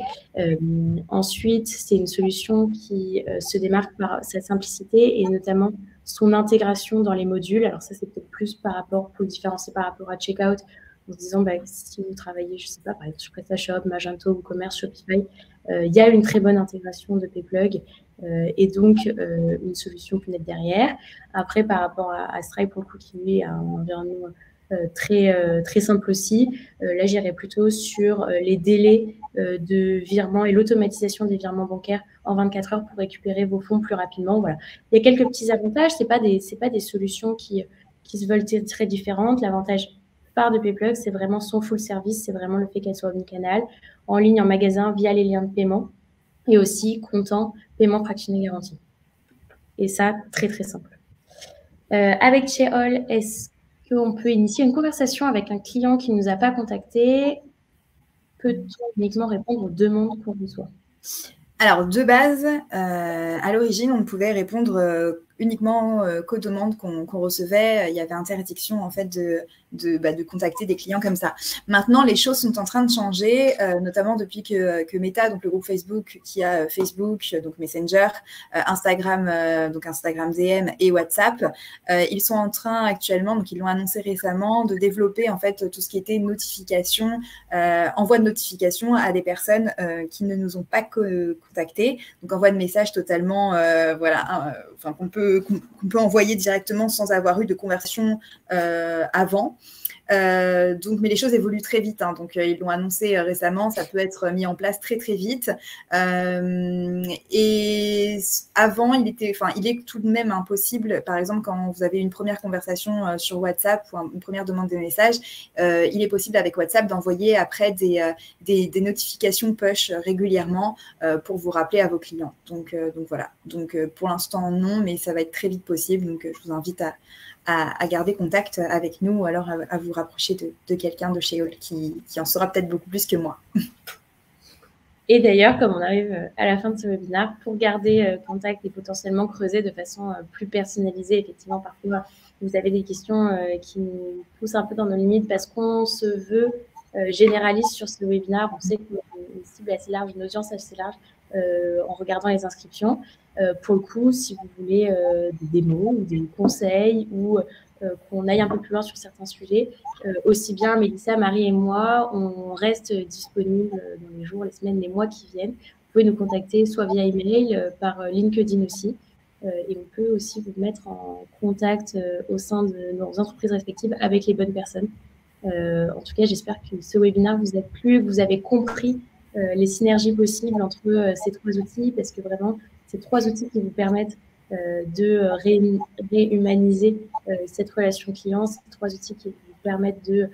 S1: Ensuite, c'est une solution qui se démarque par sa simplicité et notamment son intégration dans les modules. Alors ça, c'est peut-être plus pour le différencier par rapport à Checkout, en se disant si vous travaillez, je sais pas, par exemple sur PrestaShop, Magento, WooCommerce, Shopify, il y a une très bonne intégration de PayPlug et donc une solution plus nette derrière. Après, par rapport à Stripe, pour le coup, qui lui a un environnement très simple aussi. Là, j'irais plutôt sur les délais de virement et l'automatisation des virements bancaires en 24 heures pour récupérer vos fonds plus rapidement. Voilà. Il y a quelques petits avantages. C'est pas des solutions qui se veulent très différentes. L'avantage phare de PayPlug, c'est vraiment son full service. C'est vraiment le fait qu'elle soit omnicanal, en ligne, en magasin, via les liens de paiement et aussi comptant, paiement fractionné garanti. Et ça, très, très simple. Avec Cheol, est-ce qu'on peut initier une conversation avec un client qui ne nous a pas contacté? Peut-on uniquement répondre aux demandes qu'on reçoit?
S3: Alors, de base, à l'origine, on pouvait répondre uniquement qu'aux demandes qu'on recevait. Il y avait interdiction, en fait, de contacter des clients comme ça. Maintenant, les choses sont en train de changer, notamment depuis que Meta, donc le groupe Facebook, qui a Facebook, donc Messenger, Instagram, donc Instagram DM et WhatsApp, ils sont en train actuellement, donc ils l'ont annoncé récemment, de développer, en fait, tout ce qui était notification, envoi de notification à des personnes qui ne nous ont pas contactés. Donc, envoi de messages totalement, qu'on peut envoyer directement sans avoir eu de conversion avant. Mais les choses évoluent très vite, hein, donc ils l'ont annoncé récemment, ça peut être mis en place très très vite. Et avant, il est tout de même impossible, par exemple, quand vous avez une première conversation sur WhatsApp ou une première demande de message, il est possible avec WhatsApp d'envoyer après des notifications push régulièrement pour vous rappeler à vos clients. Donc voilà. Donc pour l'instant non, mais ça va être très vite possible. Donc je vous invite à garder contact avec nous ou alors à vous rapprocher de quelqu'un de chez All qui en saura peut-être beaucoup plus que moi.
S1: Et d'ailleurs, comme on arrive à la fin de ce webinaire, pour garder contact et potentiellement creuser de façon plus personnalisée, effectivement, parfois, vous avez des questions qui nous poussent un peu dans nos limites parce qu'on se veut généraliste sur ce webinaire. On sait qu'on a une cible assez large, une audience assez large en regardant les inscriptions. Pour le coup, si vous voulez des démos ou des conseils ou qu'on aille un peu plus loin sur certains sujets, aussi bien Mélissa, Marie et moi, on reste disponibles dans les jours, les semaines, les mois qui viennent. Vous pouvez nous contacter soit via email, par LinkedIn aussi. Et on peut aussi vous mettre en contact au sein de nos entreprises respectives avec les bonnes personnes. En tout cas, j'espère que ce webinaire vous a plu, que vous avez compris les synergies possibles entre ces trois outils, parce que vraiment, ces trois outils qui vous permettent de réhumaniser cette relation client, ces trois outils qui vous permettent de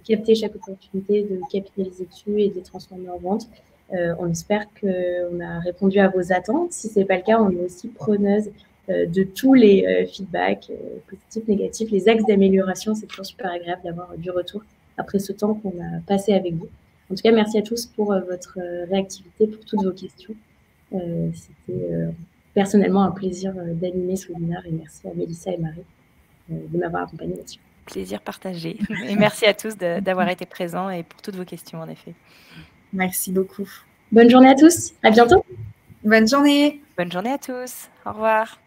S1: capter chaque opportunité, de capitaliser dessus et de les transformer en vente. On espère qu'on a répondu à vos attentes. Si ce n'est pas le cas, on est aussi preneuse de tous les feedbacks positifs, négatifs, les axes d'amélioration. C'est toujours super agréable d'avoir du retour après ce temps qu'on a passé avec vous. En tout cas, merci à tous pour votre réactivité, pour toutes vos questions. C'était personnellement un plaisir d'animer ce webinaire et merci à Mélissa et Marie de m'avoir accompagnée là-dessus.
S2: Plaisir partagé. Et merci à tous d'avoir été présents et pour toutes vos questions, en effet.
S3: Merci beaucoup.
S1: Bonne journée à tous. À bientôt.
S3: Bonne journée.
S2: Bonne journée à tous. Au revoir.